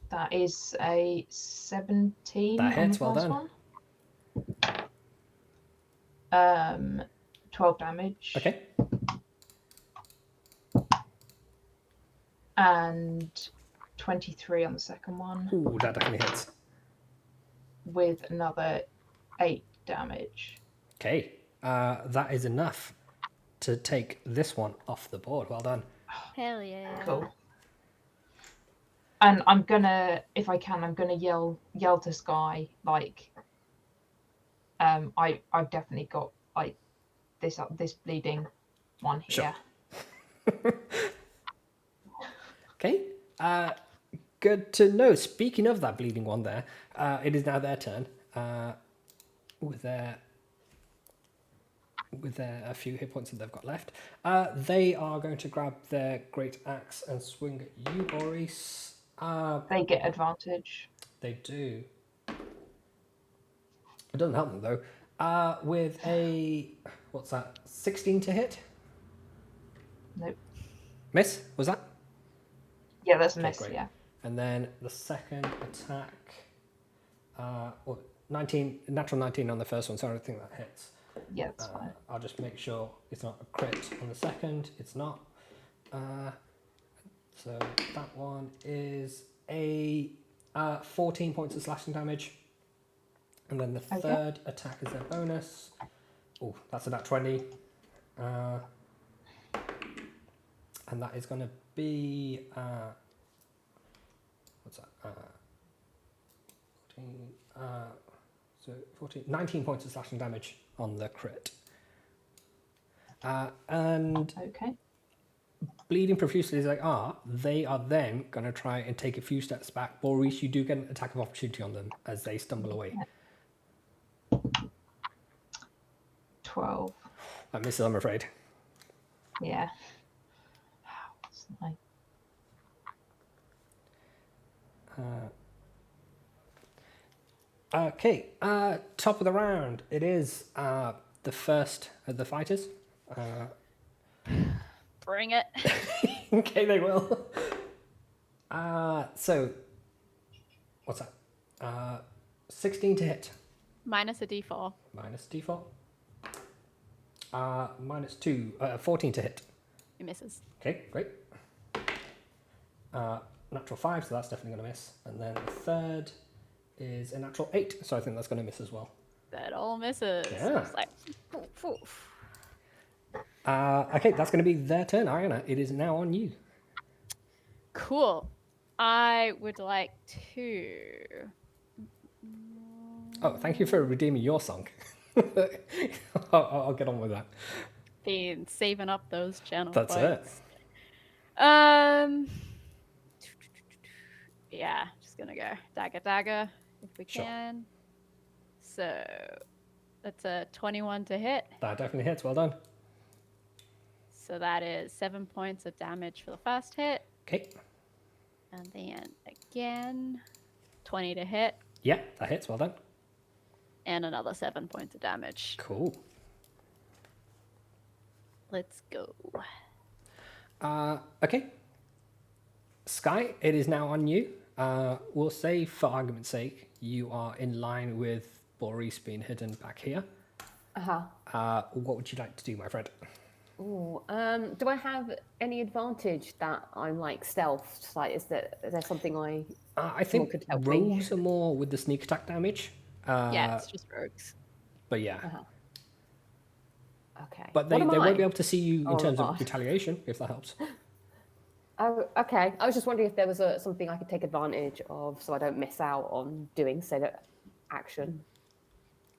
that is a 17. That hits. On the Well first done. one. 12 damage. Okay. And 23 on the second one. Ooh, that definitely hits. With another 8 damage. Okay. That is enough to take this one off the board. Well done. Hell yeah. Cool. And I'm gonna, if I can, I'm gonna yell to Sky like, I've definitely got like this bleeding one here. Sure. Okay. Good to know. Speaking of that bleeding one there, it is now their turn. With their a few hit points that they've got left. They are going to grab their great axe and swing at you, Boris. They get advantage. They do. It doesn't help them though. With a, what's that, 16 to hit? Nope. Miss, was that? Yeah, that's a Okay, miss, great. yeah. And then the second attack, 19, natural 19 on the first one, so I don't think that hits. Yeah, that's fine. I'll just make sure it's not a crit on the second. It's not. So that one is a 14 points of slashing damage. And then the third attack is their bonus. Oh, that's about 20. And that is going to be... what's that? 14, 19 points of slashing damage on the crit. And Okay. bleeding profusely as they are then going to try and take a few steps back. Boris, you do get an attack of opportunity on them as they stumble away. 12. That misses, I'm afraid. Yeah. That's nice. Okay, top of the round. It is the first of the fighters. Bring it. Okay, they will. So, what's that? 16 to hit. Minus a d4. Minus default. Minus 2, 14 to hit. It misses. Okay, great. Natural 5, so that's definitely going to miss. And then the third is a natural 8, so I think that's going to miss as well. That all misses. Yeah. It's like, poof, poof. Okay, that's going to be their turn. Ariana, it is now on you. Cool. I would like to. Oh, thank you for redeeming your song. I'll get on with that. Been saving up those channel That's points. Yeah, just gonna go dagger if we Sure. can. So that's a 21 to hit. That definitely hits. Well done. So that is 7 points of damage for the first hit. Okay. And then again, 20 to hit. Yeah, that hits. Well done. And another 7 points of damage. Cool. Let's go. Okay. Sky, it is now on you. We'll say, for argument's sake, you are in line with Boris being hidden back here. What would you like to do, my friend? Ooh, do I have any advantage that I'm like stealthed? Like, is there something I think could help me? rolls are more with the sneak attack damage. Yeah, it's just rogues. But yeah. Okay. But they What am won't I? be able to see you in Oh, terms of God. retaliation, if that helps. Oh, okay. I was just wondering if there was something I could take advantage of so I don't miss out on doing said action.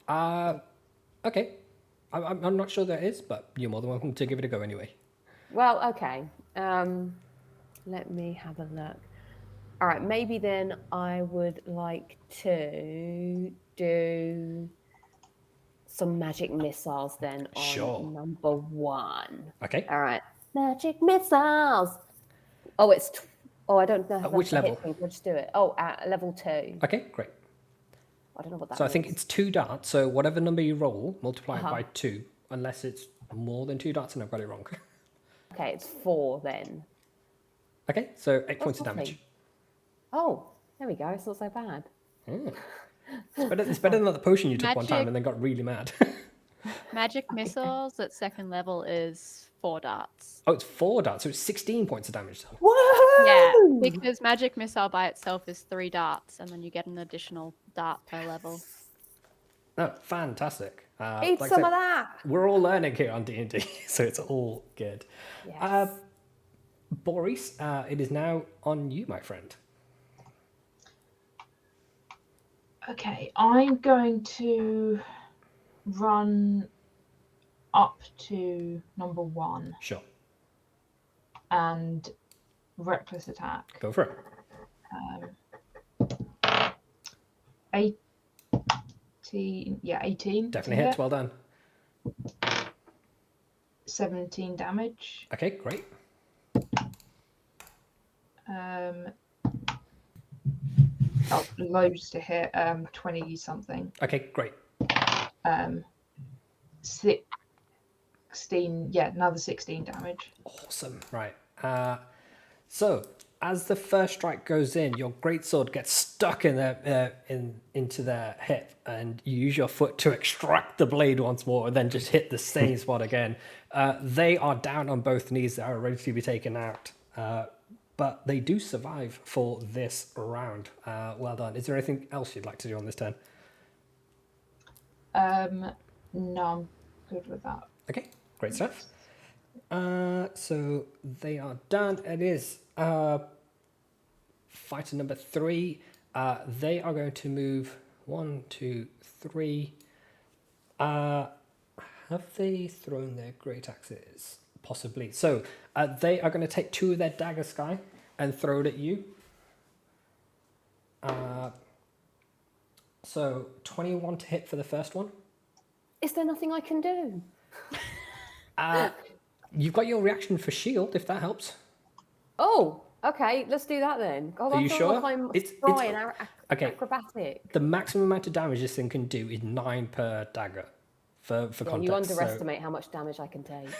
Okay. I'm not sure there is, but you're more than welcome to give it a go anyway. Well, okay. Let me have a look. All right, maybe then I would like to do some magic missiles then on Sure. number 1. Okay. All right, magic missiles. Oh, I don't know. At How which that's a hit level? thing. We'll just do it. Oh, at level 2. Okay, great. I don't know what that So I means. think it's 2 darts. So whatever number you roll, multiply it Uh-huh. by 2, unless it's more than 2 darts and I've got it wrong. Okay, it's 4 then. Okay, so 8 points of lovely. damage. Oh, there we go. It's not so bad. It's better than the potion you took one time Magic. and then got really mad. Magic missiles at second level is 4 darts. Oh, it's 4 darts, so it's 16 points of damage. Then. Whoa! Yeah, because magic missile by itself is 3 darts, and then you get an additional dart per level. Oh, fantastic. Eat like I some said, of that. We're all learning here on D&D, so it's all good. Yes. Boris, it is now on you, my friend. Okay, I'm going to run up to number 1 Sure, and reckless attack. go for it. 18. Yeah, 18. to Definitely hits. Well done. 17 damage. Okay, great. Loads to hit. 20 something. Okay, great. 16. Yeah, another 16 damage. Awesome. Right. So as the first strike goes in, your greatsword gets stuck in their into their hip, and you use your foot to extract the blade once more, and then just hit the same spot again. They are down on both knees; they are ready to be taken out, but they do survive for this round. Well done. Is there anything else you'd like to do on this turn? No, I'm good with that. Okay, great stuff. So they are done. It is fighter number 3. They are going to move 1, 2, 3. Have they thrown their great axes? Possibly. So they are going to take 2 of their dagger sky and throw it at you. So 21 to hit for the first one. Is there nothing I can do? You've got your reaction for shield, if that helps. Oh, okay. Let's do that then. God, Are I you feel sure? like I'm It's spry and okay. acrobatic. The maximum amount of damage this thing can do is 9 per dagger. For Yeah, context. you underestimate how much damage I can take.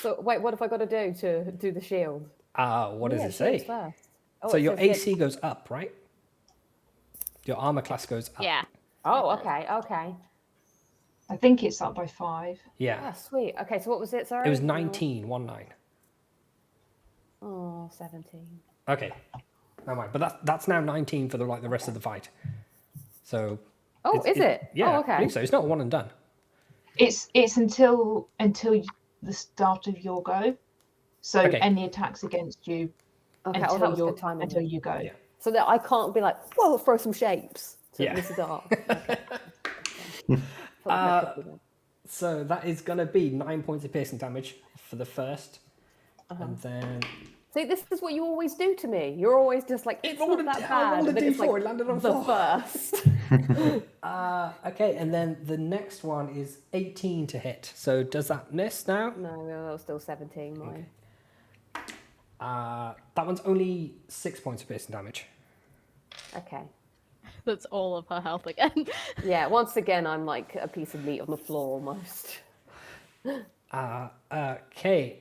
So wait, what have I got to do to do the shield? What does it say? shields first. Oh, So it your says AC goes up, right? Your armor class goes up. Yeah. Oh, okay. I think it's up by 5. Yeah. Ah, sweet. Okay, so what was it? Sorry. It was 19, 19. Oh, 17. Okay. Never mind. But that's now 19 for the rest of the fight. So. Oh, is it? Yeah. Oh, okay. I think so. It's not one and done. It's until the start of your go. So Okay. any attacks against you Okay, that was good timing. until you go. Yeah. So that I can't be like, whoa, throw some shapes. So Yeah. this is art. Okay. So that is going to be 9 points of piercing damage for the first. And then. See, this is what you always do to me. You're always just like, it's not that bad. I rolled a and then it's D4, like it landed on the 4. first. Okay, and then the next one is 18 to hit. So does that miss now? No, that was still 17, mine. That one's only 6 points of piercing damage. Okay. That's all of her health again. Yeah, once again, I'm like a piece of meat on the floor almost. Okay,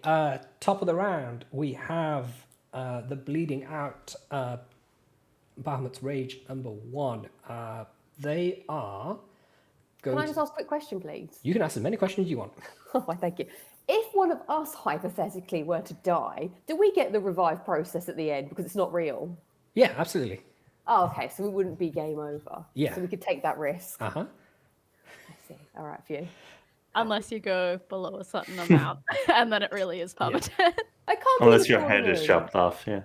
top of the round, we have the bleeding out Bahamut's Rage number 1. They are going Can I just ask a quick question, please? You can ask as many questions as you want. Oh, thank you. If one of us hypothetically were to die, do we get the revive process at the end because it's not real? Yeah, absolutely. Oh, okay, so we wouldn't be game over. Yeah. So we could take that risk. Uh-huh. I see. All right, for you. Unless you go below a certain amount, and then it really is permanent. I can't. Unless do your the head is ordinary. chopped off, yeah.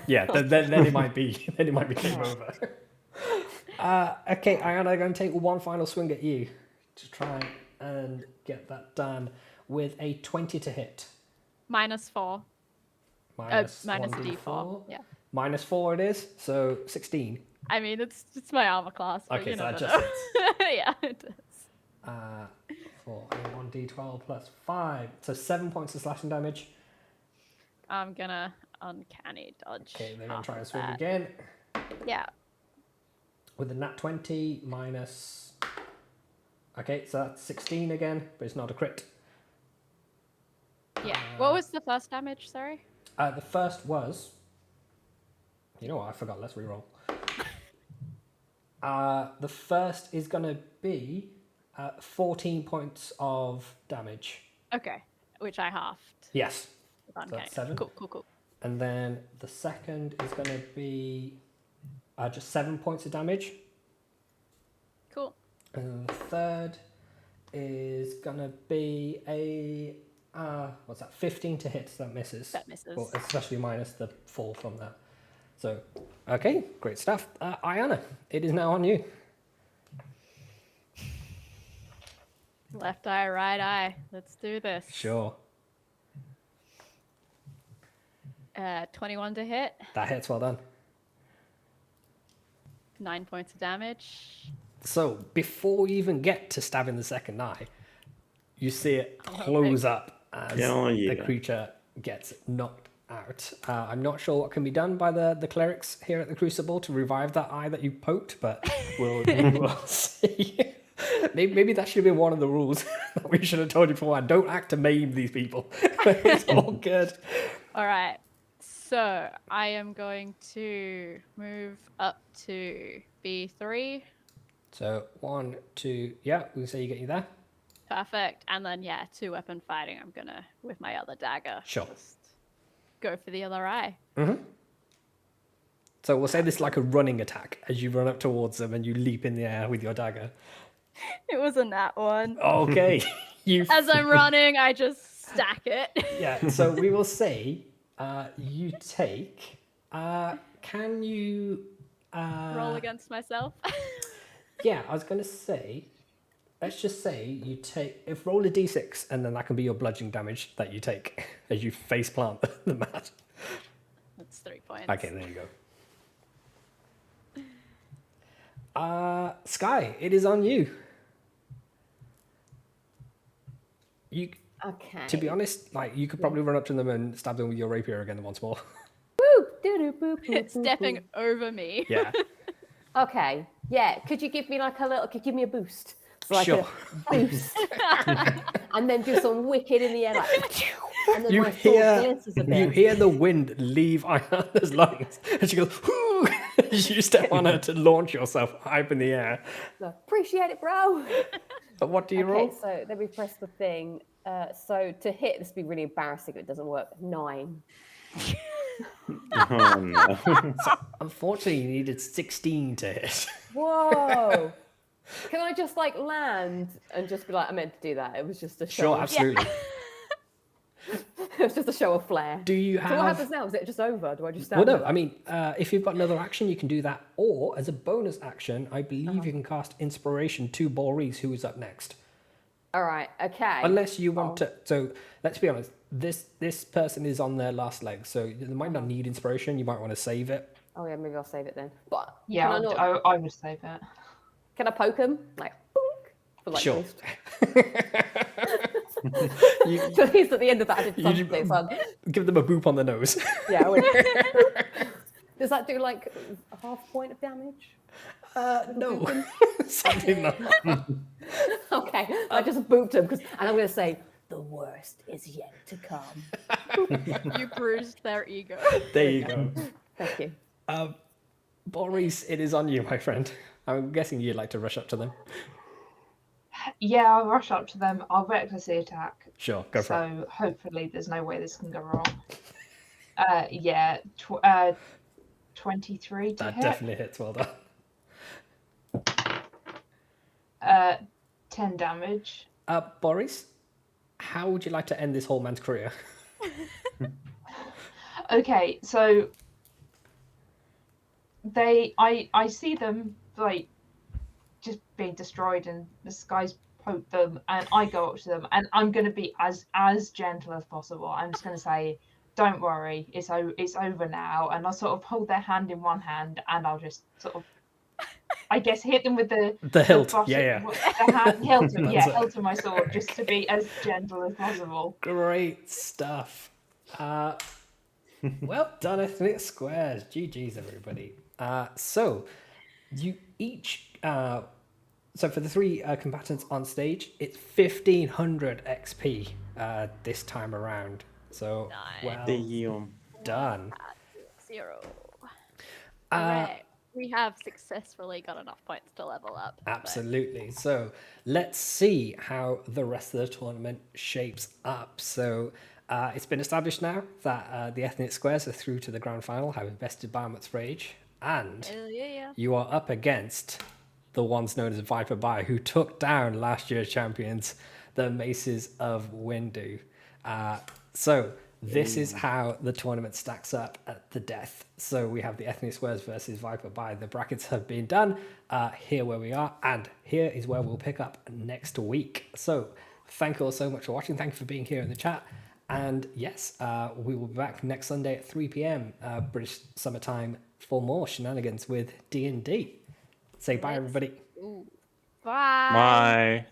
Yeah, then it might be game over. Okay, Ayana, I'm going to take one final swing at you to try and get that done with a 20 to hit. -4. Minus minus 1d4. D4. Yeah. -4 it is, so 16. I mean, it's my armor class. But Okay, you so that never just know. Yeah, it does. For a 1d12 plus 5, so 7 points of slashing damage. I'm gonna uncanny dodge. Okay, they're going half to try and of swing that. again. Yeah. With a nat 20 minus... Okay, so that's 16 again, but it's not a crit. Yeah. What was the first damage? Sorry. The first was... You know what, I forgot, let's reroll. The first is going to be 14 points of damage. Okay. Which I halved. Yes. with uncanny that's dodge. 7. Cool. And then the second is going to be just 7 points of damage. Cool. And the third is going to be a... what's that? 15 to hit, so that misses. That misses. Well, especially minus the 4 from that. So, okay, great stuff. Ayana, it is now on you. Left eye, right eye. Let's do this. Sure. 21 to hit. That hits, well done. 9 points of damage. So before you even get to stabbing the second eye, you see it I'm close up as Oh, the yeah. creature gets knocked out. I'm not sure what can be done by the clerics here at the Crucible to revive that eye that you poked, but we'll see. Maybe that should have been one of the rules that we should have told you before. Don't act to maim these people. It's all good. All right. So I am going to move up to B3. So 1, 2, yeah, we'll say you get you there. Perfect. And then, yeah, 2 weapon fighting. I'm going to, with my other dagger, Sure. just go for the other eye. So we'll say this is like a running attack as you run up towards them and you leap in the air with your dagger. It was a nat one. Okay. As I'm running, I just stack it. Yeah, so we will say you take. Can you. Roll against myself. Yeah, I was going to say. Let's just say you take. If roll a d6, and then that can be your bludgeoning damage that you take as you face plant the mat. That's 3 points. Okay, there you go. Sky, it is on you. You. Okay. To be honest, like you could probably run up to them and stab them with your rapier again once more. Woo! Doo-doo-boo-boo, It's stepping boo-boo. over me. Yeah, Okay. Yeah. Could you give me like a little? Could you give me a boost? So like sure. a boost, and then do some wicked in the air, like. And then You my sword hear, glitters a bit. you hear the wind leave Ayana's lungs, and she goes, "Whoo!" as you step on her to launch yourself high up in the air. So, appreciate it, bro. But what do you Okay, roll? so let me press the thing. So to hit, this would be really embarrassing if it doesn't work. 9. Oh no. Unfortunately, you needed 16 to hit. Whoa. Can I just like land and just be like, I meant to do that. It was just a show. Sure, of- absolutely. It was just a show of flair. Do you So what have? happens now? Is it just over? Do I just Well, stand no. there? I mean, if you've got another action, you can do that, or as a bonus action, I believe you can cast Inspiration to Boris, who is up next. All right. Okay. Unless you want to. So let's be honest. This person is on their last leg, so they might not need inspiration. You might want to save it. Oh yeah, maybe I'll save it then. But Yeah, can I, not, I would save it. can I poke him? Like, boink, for like Sure. boost? You, So he's at the end of that. I did You- something. So I'm- give them a boop on the nose. yeah. I went, does that do like a half point of damage? No, something like that. Okay, I just booped him and I'm going to say the worst is yet to come. You bruised their ego. There you go. Thank you. Boris, it is on you, my friend. I'm guessing you'd like to rush up to them. Yeah, I'll rush up to them. I'll recklessly attack. Sure, go for it. So hopefully there's no way this can go wrong. Yeah, 23 to That hit. definitely hits. Well done. 10 damage. Boris, how would you like to end this whole man's career? Okay, so I see them like just being destroyed and this guy's poked them and I go up to them and I'm gonna be as gentle as possible. I'm just gonna say, don't worry, it's over now, and I'll sort of hold their hand in one hand and I'll just sort of I guess hit them with The hilt, bottom- yeah. the hilt of, That's it. hilt of my sword, just to be as gentle as possible. Great stuff. Well done, Ethnic Squares. GG's, everybody. So, you each... so for the 3 combatants on stage, it's 1500 XP this time around. So, well Damn. done. 0. Hooray. We have successfully got enough points to level up. but- Absolutely. So let's see how the rest of the tournament shapes up. So it's been established now that the Ethnic Squares are through to the grand final, having bested Barmouth's Rage, and Hell yeah. you are up against the ones known as Viper Bai, who took down last year's champions, the Maces of Windu. So this is how the tournament stacks up at the death. So we have the Ethnic Squares versus Viper Bai. The brackets have been done. Here where we are, and here is where we'll pick up next week. So thank you all so much for watching. Thank you for being here in the chat. And yes, we will be back next Sunday at 3 p.m. British summertime for more shenanigans with D&D. Say bye, Let's- everybody. Ooh. Bye. Bye.